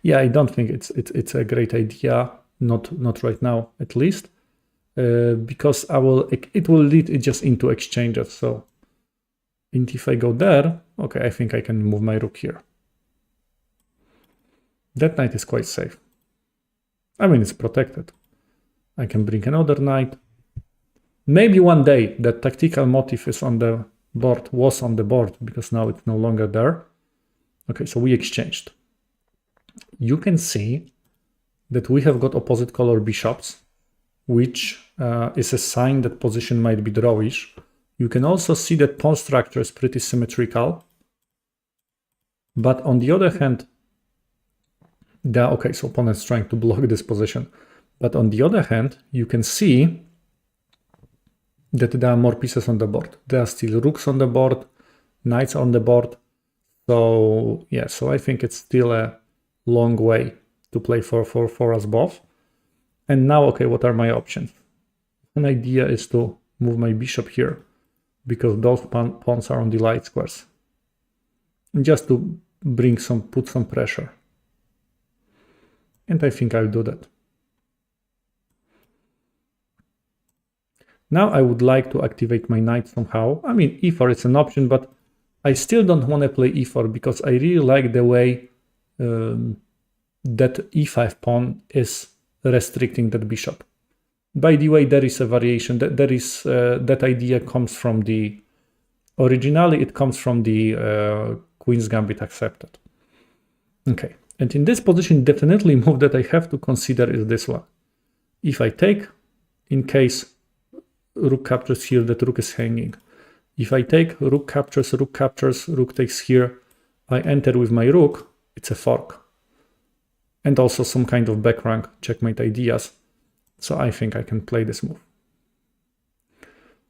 yeah, I don't think it's a great idea. Not right now, at least. Because it will lead just into exchanges. So, and if I go there, okay, I think I can move my rook here. That knight is quite safe. I mean, it's protected. I can bring another knight. Maybe one day that tactical motif is on the board, was on the board, because now it's no longer there. Okay, so we exchanged. You can see that we have got opposite color bishops, which is a sign that position might be drawish. You can also see that pawn structure is pretty symmetrical. But on the other hand, okay, so opponent's trying to block this position. But on the other hand, you can see that there are more pieces on the board. There are still rooks on the board, knights on the board. So yeah, so I think it's still a long way to play for us both. And now, okay, what are my options? An idea is to move my bishop here, because those pawns are on the light squares. And just to put some pressure. And I think I'll do that. Now I would like to activate my knight somehow. I mean, e4 is an option, but I still don't want to play e4 because I really like the way that e5 pawn is restricting that bishop. By the way, there is a variation. That idea comes from the... Originally, it comes from the Queen's Gambit accepted. Okay, and in this position, definitely move that I have to consider is this one. If I take, in case rook captures here, that rook is hanging. If I take, rook captures, rook takes here, I enter with my rook, it's a fork. And also some kind of back rank checkmate ideas. So I think I can play this move.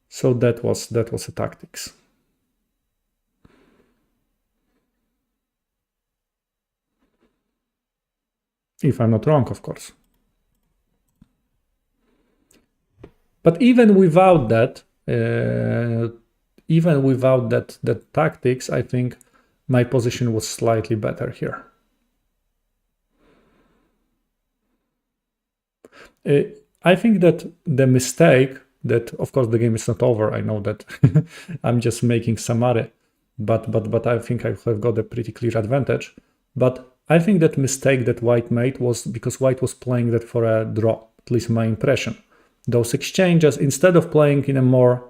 So that was a tactics. If I'm not wrong, of course. But even without that, that tactics, I think my position was slightly better here. I think that the mistake that, of course, the game is not over. I know that I'm just making summary, but I think I have got a pretty clear advantage. But I think that mistake that White made was because White was playing that for a draw, at least my impression. Those exchanges, instead of playing in a more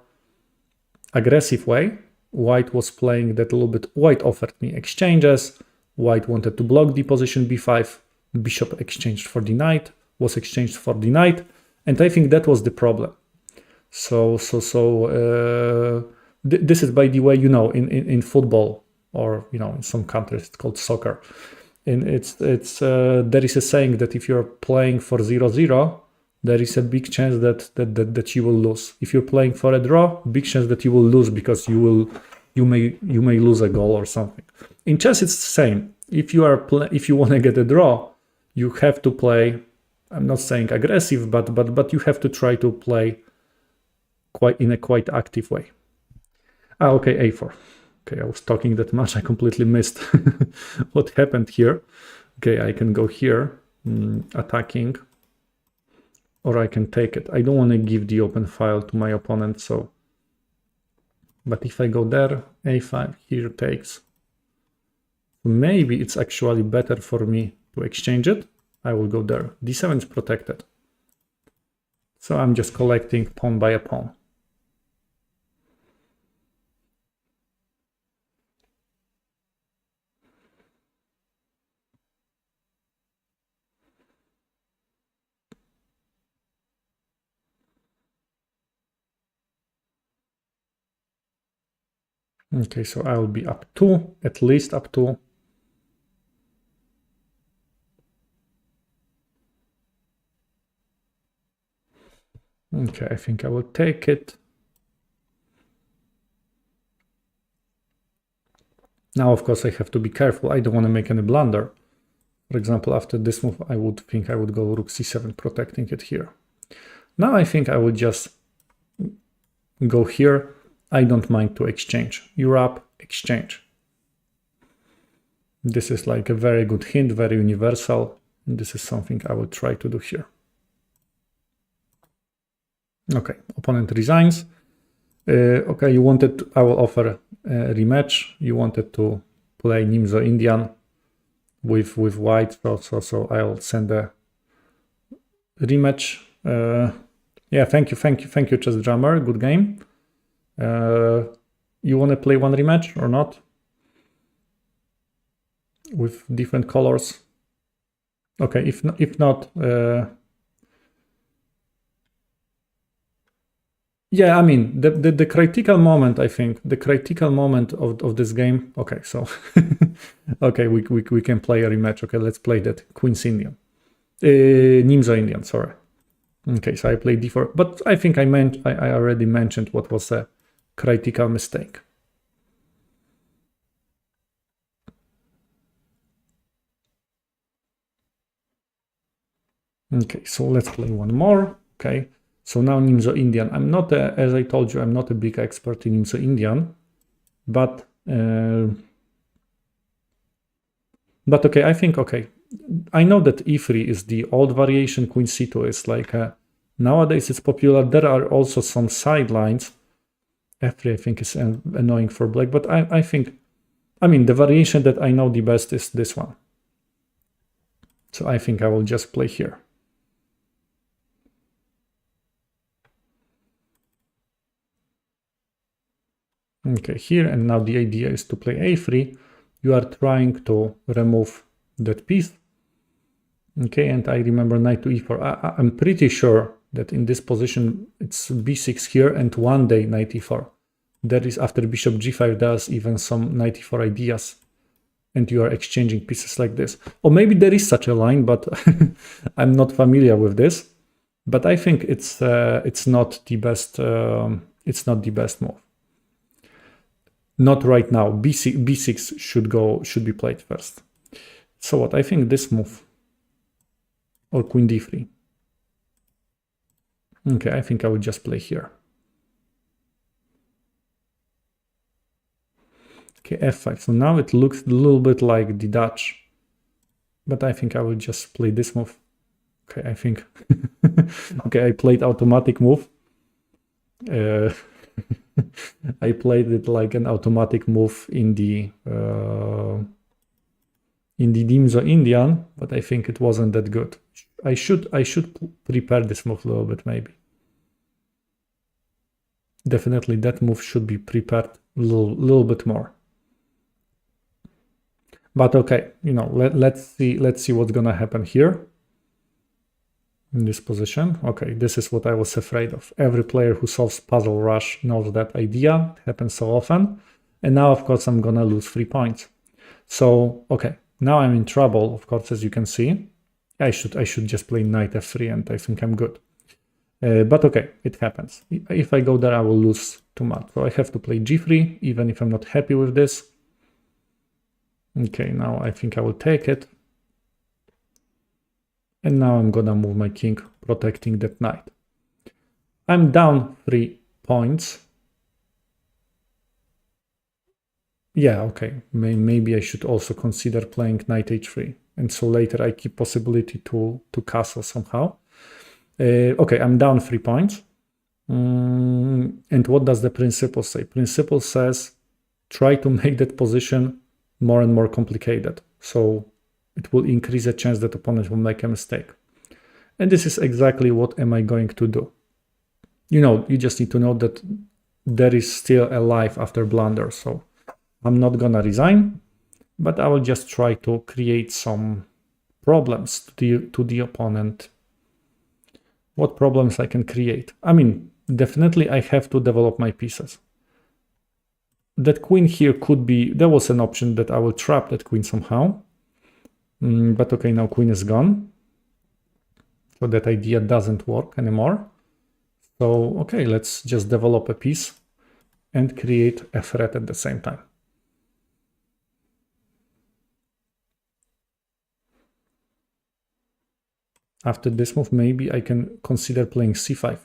aggressive way, White was playing that a little bit. White offered me exchanges. White wanted to block the position b5. Bishop exchanged for the knight, was exchanged for the knight. And I think that was the problem. This is, by the way, in football, or, in some countries it's called soccer. And there is a saying that if you're playing for 0-0, there is a big chance that you will lose. If you're playing for a draw, big chance that you will lose because you may lose a goal or something. In chess, it's the same. If you want to get a draw, you have to play. I'm not saying aggressive, but you have to try to play in a quite active way. Okay, a4. Okay, I was talking that much, I completely missed what happened here. Okay, I can go here, attacking, or I can take it. I don't want to give the open file to my opponent, so... But if I go there, a5, here takes. Maybe it's actually better for me to exchange it. I will go there. d7 is protected. So I'm just collecting pawn by a pawn. Okay, so I will be up 2, at least up 2. Okay, I think I will take it. Now, of course, I have to be careful. I don't want to make any blunder. For example, after this move, I would think I would go rook c7, protecting it here. Now I think I would just go here. I don't mind to exchange. You're up, exchange. This is like a very good hint, very universal. And this is something I will try to do here. Okay, opponent resigns. Okay, you wanted to, I will offer a rematch. You wanted to play Nimzo Indian with white, so I'll send a rematch. Yeah, thank you, Chess Drummer. Good game. You want to play one rematch or not? With different colors? Okay, if not, yeah, I mean, the critical moment, I think, the critical moment of this game. Okay, so, okay, we can play a rematch. Okay, let's play that Queen's Indian. Nimzo Indian, sorry. Okay, so I played d4, but I think I already mentioned what was a critical mistake. Okay, so let's play one more. Okay, so now Nimzo Indian. I'm not, as I told you, I'm not a big expert in Nimzo Indian, but okay, I think, okay, I know that e3 is the old variation, Queen c2 is like, nowadays it's popular. There are also some sidelines. f3 I think is annoying for black, but I think, I mean, the variation that I know the best is this one. So I think I will just play here. Okay, here, and now the idea is to play a3. You are trying to remove that piece. Okay, and I remember knight to e4. I'm pretty sure that in this position it's b6 here, and one day knight e4. That is after bishop g5, there's even some knight e4 ideas, and you are exchanging pieces like this. Or maybe there is such a line, but I'm not familiar with this. But I think it's not the best. It's not the best move. Not right now. B6 should be played first. So what? I think this move, or queen d3. Okay, I think I would just play here. Okay, f5. So now it looks a little bit like the Dutch, but I think I will just play this move. Okay, I think. Okay, I played automatic move. I played it like an automatic move in the Nimzo Indian, but I think it wasn't that good. I should prepare this move a little bit, maybe. Definitely that move should be prepared a little bit more. But okay, you know, let's see what's gonna happen here in this position. Okay, this is what I was afraid of. Every player who solves Puzzle Rush knows that idea. It happens so often. And now, of course, I'm gonna lose 3 points. So, okay, now I'm in trouble, of course, as you can see. I should just play knight f3, and I think I'm good. But okay, it happens. If I go there, I will lose too much. So I have to play g3, even if I'm not happy with this. Okay, now I think I will take it. And now I'm gonna move my king, protecting that knight. I'm down 3 points. Yeah, okay, maybe I should also consider playing knight h3. And so later I keep possibility to castle somehow. Okay, I'm down 3 points. And what does the principle say? Principle says try to make that position more and more complicated. So it will increase the chance that opponent will make a mistake. And this is exactly what am I going to do. You know, you just need to know that there is still a life after blunder. So I'm not gonna resign, but I will just try to create some problems to the opponent. What problems I can create? I mean, definitely I have to develop my pieces. That queen here could be, there was an option that I will trap that queen somehow. But okay, now queen is gone. So that idea doesn't work anymore. So, okay, let's just develop a piece and create a threat at the same time. After this move, maybe I can consider playing c5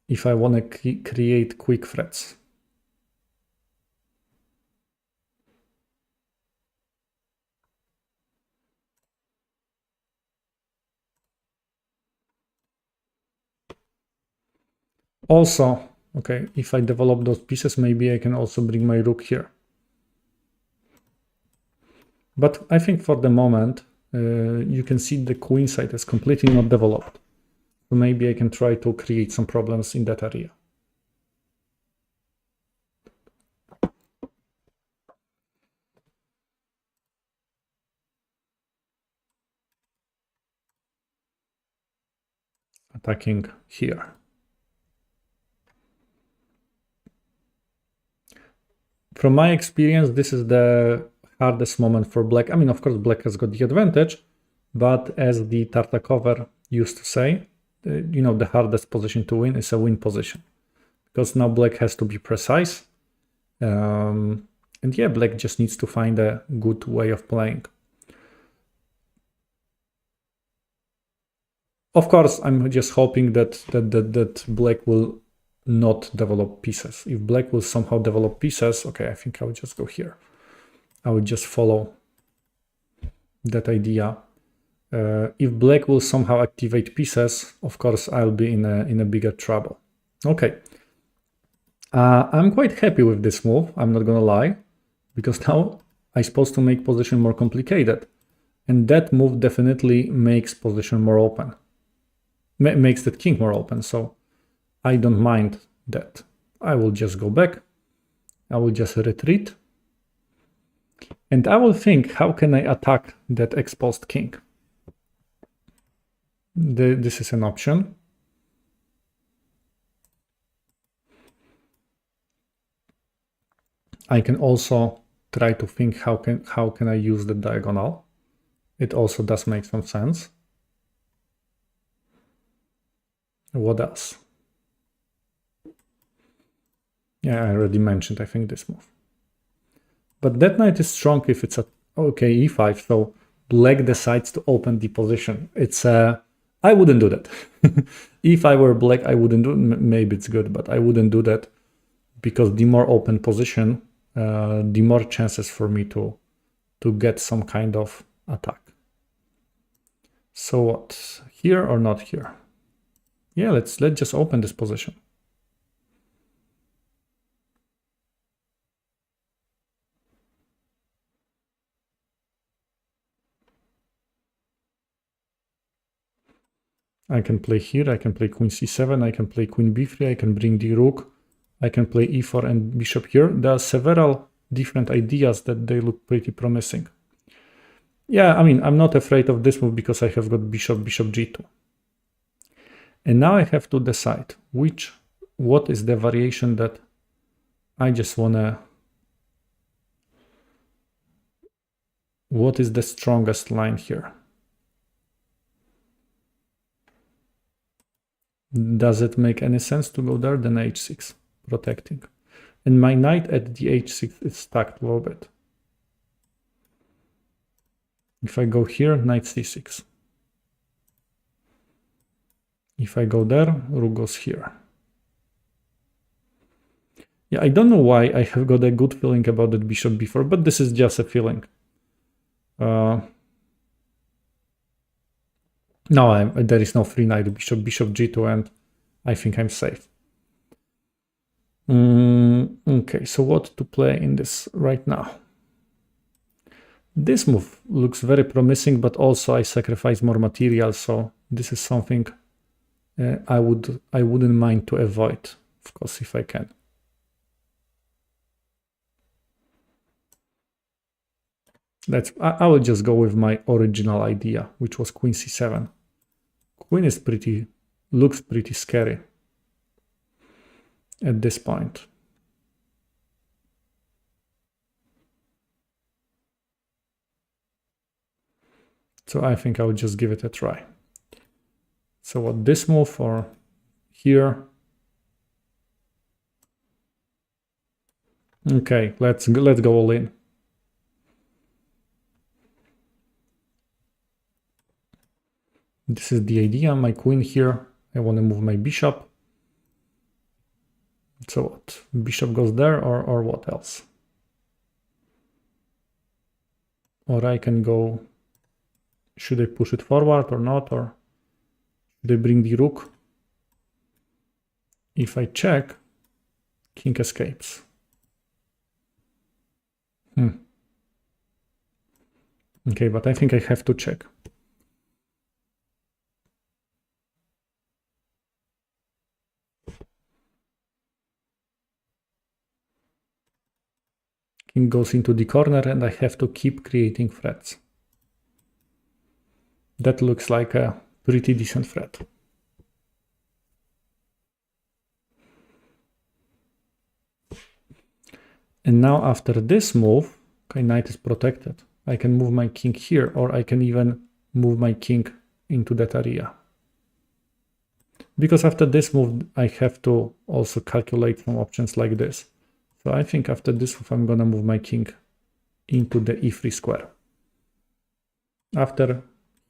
if I want to create quick threats. Also, okay, if I develop those pieces, maybe I can also bring my rook here. But I think for the moment, you can see the queen side is completely not developed. So maybe I can try to create some problems in that area. Attacking here. From my experience, this is the hardest moment for black. I mean, of course, black has got the advantage, but as the Tartakover used to say, you know, the hardest position to win is a win position, because now black has to be precise. And yeah, black just needs to find a good way of playing. Of course, I'm just hoping that black will not develop pieces. If black will somehow develop pieces, okay, I think I will just go here. I would just follow that idea. If black will somehow activate pieces, of course, I'll be in a bigger trouble. Okay. I'm quite happy with this move, I'm not gonna lie, because now I'm supposed to make position more complicated. And that move definitely makes position more open. Makes that king more open, so I don't mind that. I will just go back. I will just retreat. And I will think, how can I attack that exposed king? This is an option. I can also try to think, how can I use the diagonal? It also does make some sense. What else? Yeah, I already mentioned, I think, this move. But that knight is strong if it's okay, e5, so black decides to open the position. It's I wouldn't do that. If I were black, I wouldn't do it. Maybe it's good, but I wouldn't do that, because the more open position, the more chances for me to get some kind of attack. So what? Here or not here? Yeah, let's just open this position. I can play here, I can play queen c7, I can play queen b3, I can bring the rook, I can play e4 and bishop here. There are several different ideas that they look pretty promising. Yeah, I mean, I'm not afraid of this move because I have got bishop g2. And now I have to decide what is the variation that I just wanna, what is the strongest line here? Does it make any sense to go there? Then h6, protecting. And my knight at the h6 is stacked a little bit. If I go here, knight c6. If I go there, rook goes here. Yeah, I don't know why I have got a good feeling about that bishop before, but this is just a feeling. No, there is no free knight, bishop g2, and I think I'm safe. Okay, so what to play in this right now? This move looks very promising, but also I sacrifice more material, so this is something I wouldn't mind to avoid, of course, if I can. I will just go with my original idea, which was queen c7. Queen is looks pretty scary at this point. So I think I will just give it a try. So what, this move or here? Okay, let's go all in. This is the idea, my queen here. I want to move my bishop. So what? Bishop goes there or what else? Or I can go, should I push it forward or not? Or should I bring the rook? If I check, king escapes. Okay, but I think I have to check. queen goes into the corner and I have to keep creating threats. That looks like a pretty decent threat. And now after this move, okay, knight is protected. I can move my king here, or I can even move my king into that area. Because after this move, I have to also calculate some options like this. So I think after this move, I'm gonna move my king into the e3 square. After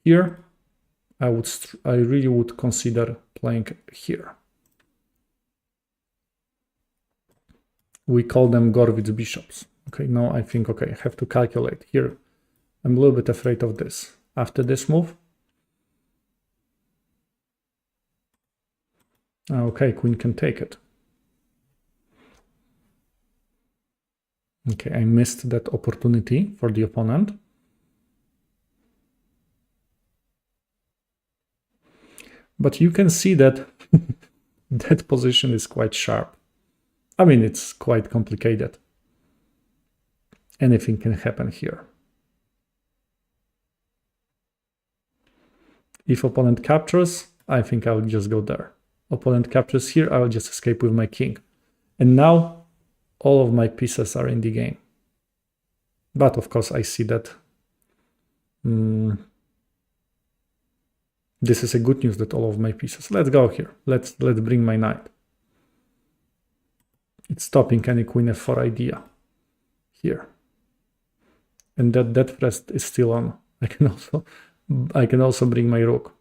here, I really would consider playing here. We call them Gorwitz bishops. Okay, now I think, okay, I have to calculate here. I'm a little bit afraid of this. After this move, okay, queen can take it. Okay, I missed that opportunity for the opponent. But you can see that that position is quite sharp. I mean, it's quite complicated. Anything can happen here. If opponent captures, I think I'll just go there. Opponent captures here, I'll just escape with my king. And now all of my pieces are in the game. But of course I see that this is a good news that all of my pieces. Let's go here. Let's bring my knight. It's stopping any queen f4 idea here. And that threat is still on. I can also bring my rook.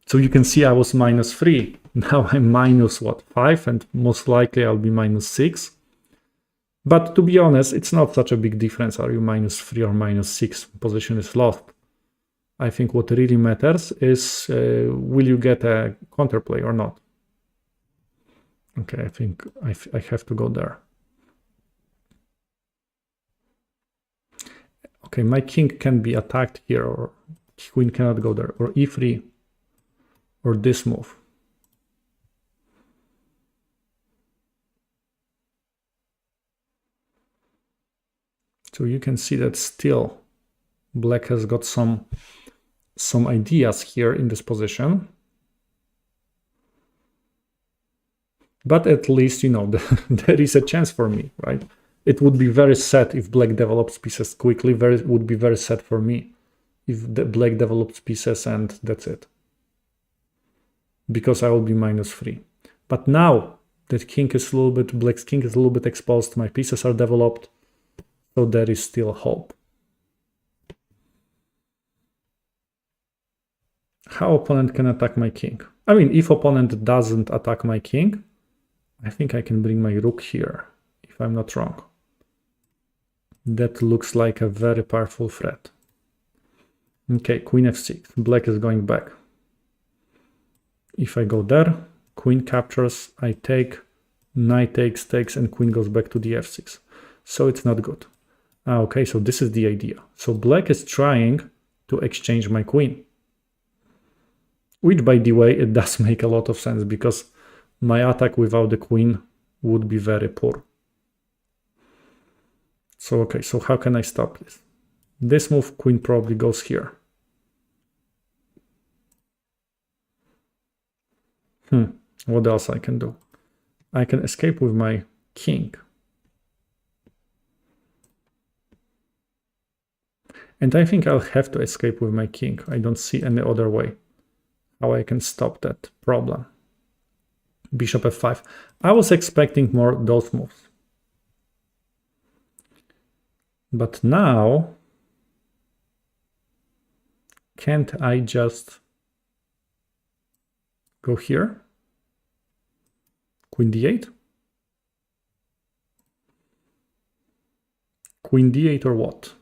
So you can see I was -3. Now I'm minus what, 5, and most likely I'll be -6. But to be honest, it's not such a big difference. Are you -3 or -6? Position is lost. I think what really matters is will you get a counterplay or not? Okay, I think I have to go there. Okay, my king can be attacked here, or queen cannot go there, or e3, or this move. So you can see that still black has got some ideas here in this position. But at least, you know, there is a chance for me, right? It would be very sad if black develops pieces quickly. Would be very sad for me if the black develops pieces and that's it. Because I will be -3. But now that king is a little bit, black's king is a little bit exposed, my pieces are developed, so there is still hope. How opponent can attack my king? I mean, if opponent doesn't attack my king, I think I can bring my rook here, if I'm not wrong. That looks like a very powerful threat. Okay, queen f6. Black is going back. If I go there, queen captures, I take, knight takes, and queen goes back to the f6. So it's not good. Okay, so this is the idea. So black is trying to exchange my queen. Which, by the way, it does make a lot of sense, because my attack without the queen would be very poor. So, okay, so how can I stop this? This move, queen probably goes here. What else I can do? I can escape with my king. And I think I'll have to escape with my king. I don't see any other way how I can stop that problem. Bishop f5. I was expecting more those moves. But now, can't I just go here? Queen d8? Queen d8 or what?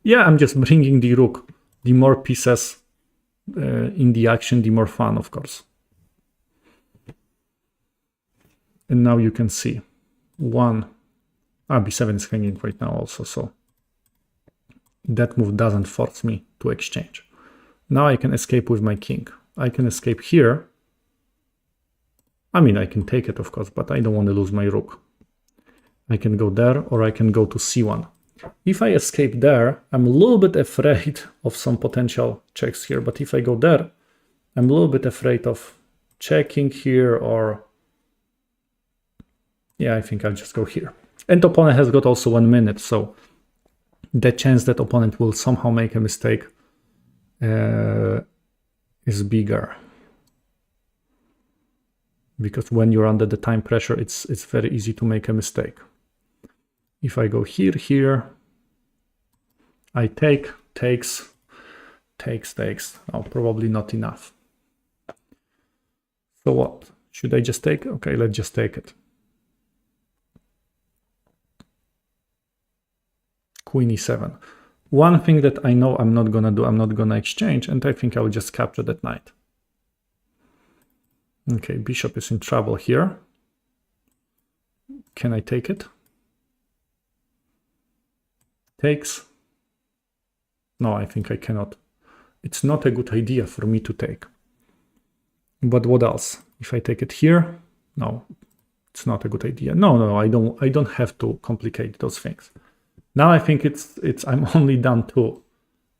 Yeah, I'm just bringing the rook. The more pieces in the action, the more fun, of course. And now you can see b7 is hanging right now also, so that move doesn't force me to exchange. Now I can escape with my king. I can escape here. I mean, I can take it, of course, but I don't want to lose my rook. I can go there, or I can go to c1. If I escape there, I'm a little bit afraid of some potential checks here. But if I go there, I'm a little bit afraid of checking here, or yeah, I think I'll just go here. And opponent has got also 1 minute, so the chance that opponent will somehow make a mistake is bigger. Because when you're under the time pressure, it's very easy to make a mistake. If I go here, I takes. Oh, probably not enough. So what? Should I just take? Okay, let's just take it. Queen e7. One thing that I know I'm not gonna do, I'm not gonna exchange, and I think I'll just capture that knight. Okay, bishop is in trouble here. Can I take it? Takes. No, I think I cannot. It's not a good idea for me to take. But what else? If I take it here? No, it's not a good idea. No, I don't have to complicate those things. Now I think I'm only down 2.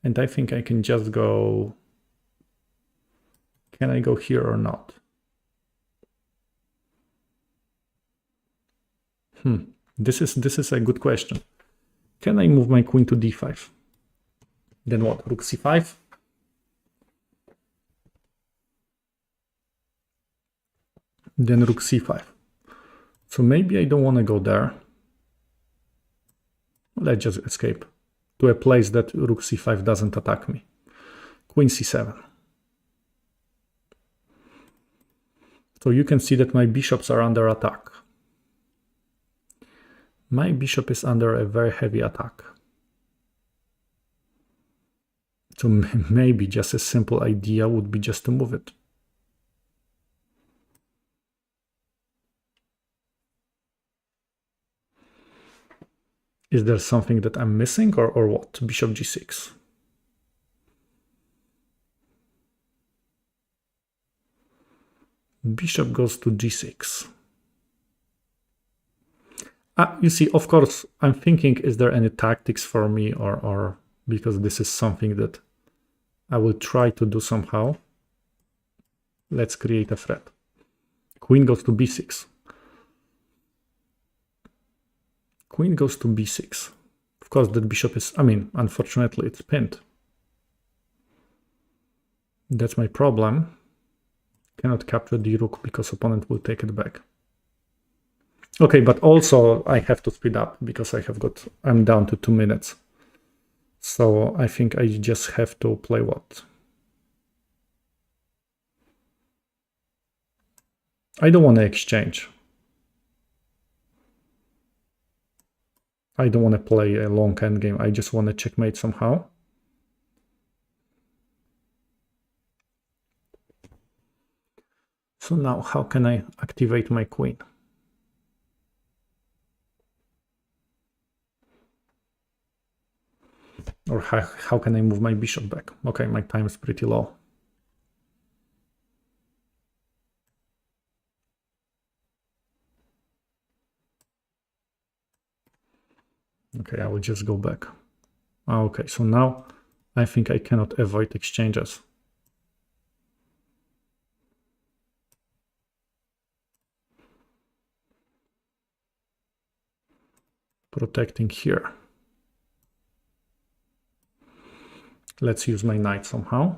And I think I can just go. Can I go here or not? This is a good question. Can I move my queen to d5? Then what? Rook c5? Then rook c5. So maybe I don't want to go there. Let's just escape to a place that rook c5 doesn't attack me. Queen c7. So you can see that my bishops are under attack. My bishop is under a very heavy attack. So maybe just a simple idea would be just to move it. Is there something that I'm missing, or what? Bishop g6. Bishop goes to g6. You see, of course, I'm thinking, is there any tactics for me, or because this is something that I will try to do somehow. Let's create a threat. Queen goes to b6. Queen goes to b6. Of course, that bishop is, unfortunately, it's pinned. That's my problem. Cannot capture the rook because opponent will take it back. Okay, but also I have to speed up because I'm down to 2 minutes. So I think I just have to play what? I don't want to exchange. I don't want to play a long endgame. I just want to checkmate somehow. So now how can I activate my queen? Or how can I move my bishop back? Okay, my time is pretty low. Okay, I will just go back. Okay, so now I think I cannot avoid exchanges. Protecting here. Let's use my knight somehow.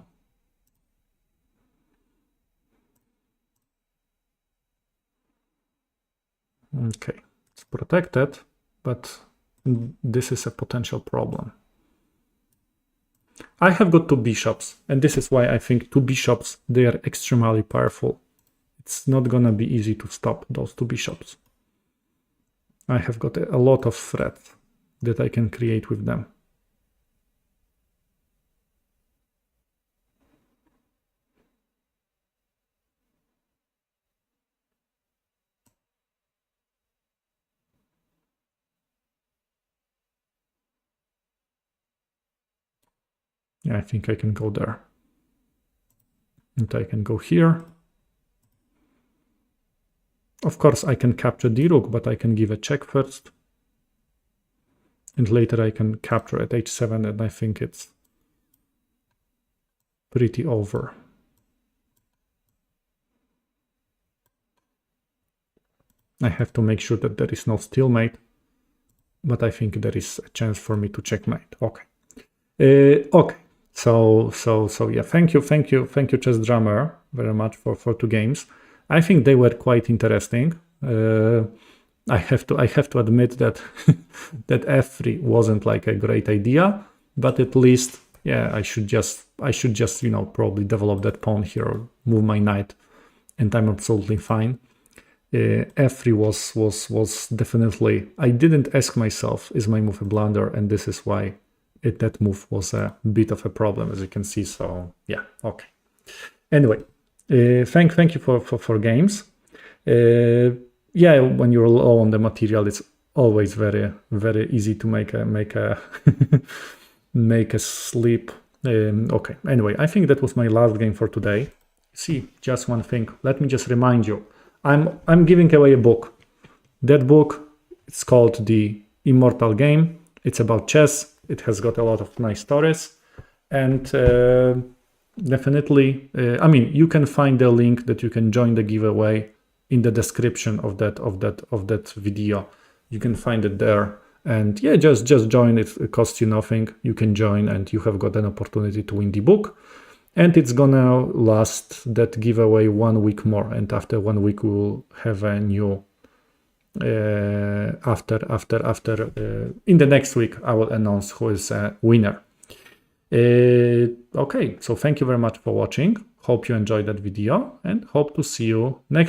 Okay, it's protected, but this is a potential problem. I have got 2 bishops, and this is why I think 2 bishops, they are extremely powerful. It's not gonna be easy to stop those 2 bishops. I have got a lot of threats that I can create with them. Yeah, I think I can go there. And I can go here. Of course, I can capture the rook, but I can give a check first. and later I can capture at h7, and I think it's pretty over. I have to make sure that there is no stalemate, but I think there is a chance for me to checkmate. Okay. Okay. So yeah, thank you, Chess Drummer, very much for 2 games. I think they were quite interesting. I have to admit that that f3 wasn't like a great idea, but at least, yeah, I should just probably develop that pawn here or move my knight, and I'm absolutely fine. f3 was definitely, I didn't ask myself, is my move a blunder, and this is why that move was a bit of a problem, as you can see. So yeah, okay. Anyway, thank you for games. Yeah, when you're low on the material, it's always very easy to make a make a slip. Okay. Anyway, I think that was my last game for today. See, just one thing. Let me just remind you. I'm giving away a book. That book, it's called The Immortal Game. It's about chess. It has got a lot of nice stories, and definitely, I mean, you can find the link that you can join the giveaway in the description of that video. You can find it there, and yeah, just join. It costs you nothing. You can join, and you have got an opportunity to win the book. And it's gonna last, that giveaway, 1 week more, and after 1 week we will have a new. After in the next week I will announce who is a winner. Okay, so thank you very much for watching. Hope you enjoyed that video, and hope to see you next